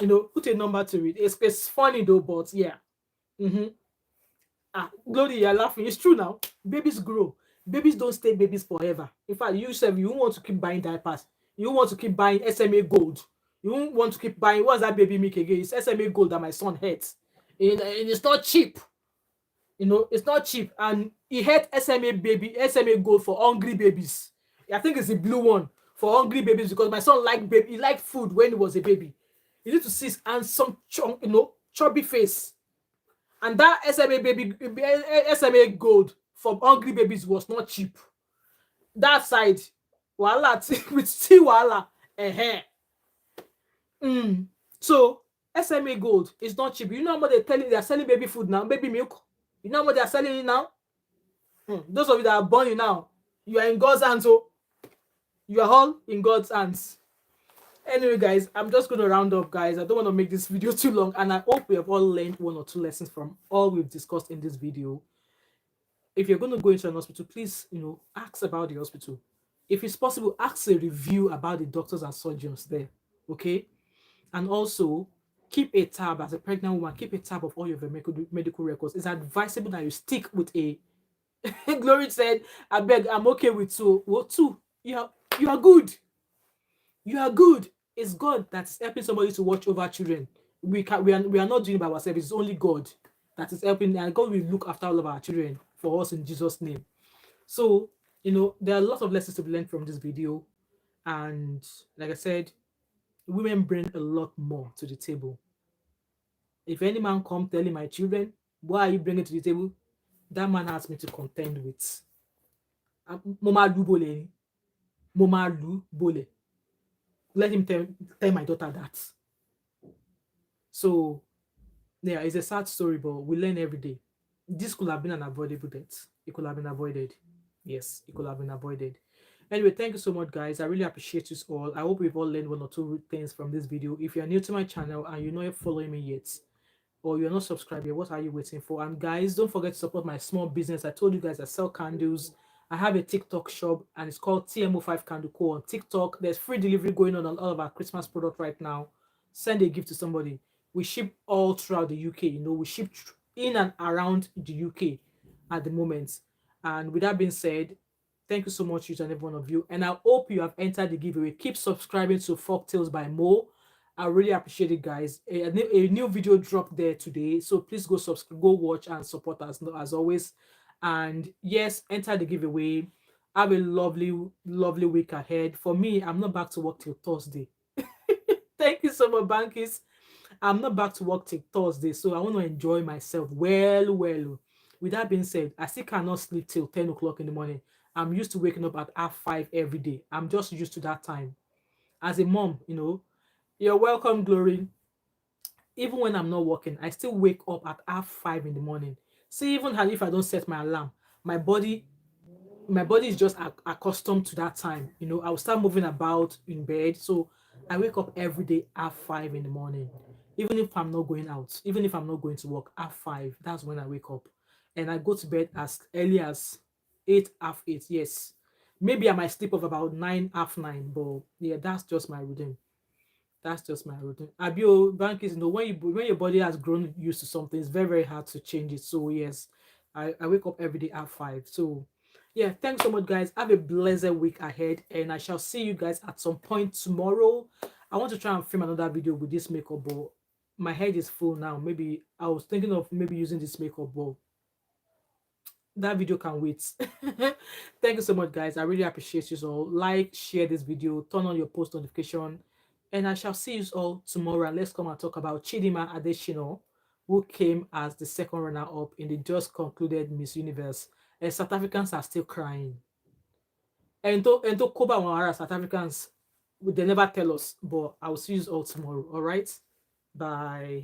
You know, put a number to it. It's funny though, but yeah. Glory, you're laughing. It's true now. Babies grow. Babies don't stay babies forever. In fact, you want to keep buying diapers. You want to keep buying SMA Gold. You won't want to keep buying, what's that baby milk again? It's SMA Gold that my son hates. And it's not cheap. You know, it's not cheap. And he had SMA Gold for hungry babies. I think it's the blue one for hungry babies because my son he liked food when he was a baby. You need to see his handsome, chubby face. And that SMA Gold for hungry babies was not cheap. That side, with still wala. So SMA Gold is not cheap. You know what they're selling baby food now, baby milk. You know what they're selling it now? Those of you that are born now, you are in God's hands. So you are all in God's hands. Anyway, guys, I'm just going to round up, guys. I don't want to make this video too long, and I hope we have all learned 1 or 2 lessons from all we've discussed in this video. If you're going to go into an hospital, please, ask about the hospital. If it's possible, ask a review about the doctors and surgeons there, okay? And also, keep a tab as a pregnant woman. Keep a tab of all your medical records. It's advisable that you stick with a. Glory said, "I beg, I'm okay with 2. Well, 2, you are good. You are good. It's God that's helping somebody to watch over children. We are not doing it by ourselves. It's only God that is helping, and God will look after all of our children for us in Jesus' name." So, there are a lot of lessons to be learned from this video, and like I said, women bring a lot more to the table. If any man come telling my children, "What are you bringing to the table?" that man has me to contend with. Mama lu bole. Mama lu bole. Let him tell my daughter that. So, yeah, it's a sad story, but we learn every day. This could have been an avoidable death. It could have been avoided. Yes, it could have been avoided. Anyway, thank you so much, guys. I really appreciate you all. I hope we've all learned 1 or 2 things from this video. If you're new to my channel and you're not following me yet, or you're not subscribed yet, what are you waiting for? And guys, don't forget to support my small business. I told you guys I sell candles. I have a TikTok shop, and it's called TMO5 Candle Co. on TikTok. There's free delivery going on all of our Christmas product right now. Send a gift to somebody. We ship all throughout the UK. We ship in and around the UK at the moment. And with that being said, thank you so much, each and every one of you. And I hope you have entered the giveaway. Keep subscribing to Folktales by Mo. I really appreciate it, guys. A new video dropped there today. So please go subscribe, go watch and support us as always. And yes, enter the giveaway. Have a lovely, lovely week ahead. For me, I'm not back to work till Thursday. Thank you so much, Bankies. I'm not back to work till Thursday, so I want to enjoy myself well. With that being said, I still cannot sleep till 10 o'clock in the morning. I'm used to waking up at 5 every day. I'm just used to that time. As a mom, you're welcome, Glory. Even when I'm not working, I still wake up at 5 in the morning. See, even if I don't set my alarm, my body my body is just accustomed to that time. I'll start moving about in bed. So I wake up every day at 5 in the morning. Even if I'm not going out, even if I'm not going to work at 5, that's when I wake up. And I go to bed as early as 8, half 8. Yes. Maybe I might sleep off about 9, half 9. But yeah, that's just my routine. That's just my routine. Abio bank is when your body has grown used to something, it's very, very hard to change it. So yes, I wake up every day at 5. So yeah, thanks so much, guys. Have a blessed week ahead, and I shall see you guys at some point tomorrow. I want to try and film another video with this makeup, but my head is full now. Maybe I was thinking of maybe using this makeup, but that video can wait. Thank you so much, guys. I really appreciate you all. Like, share this video, turn on your post notification, and I shall see you all tomorrow. And let's come and talk about Chidima Adeshino, who came as the second runner-up in the just concluded Miss Universe. And South Africans are still crying. And to cover our South Africans, they never tell us. But I will see you all tomorrow. All right, bye.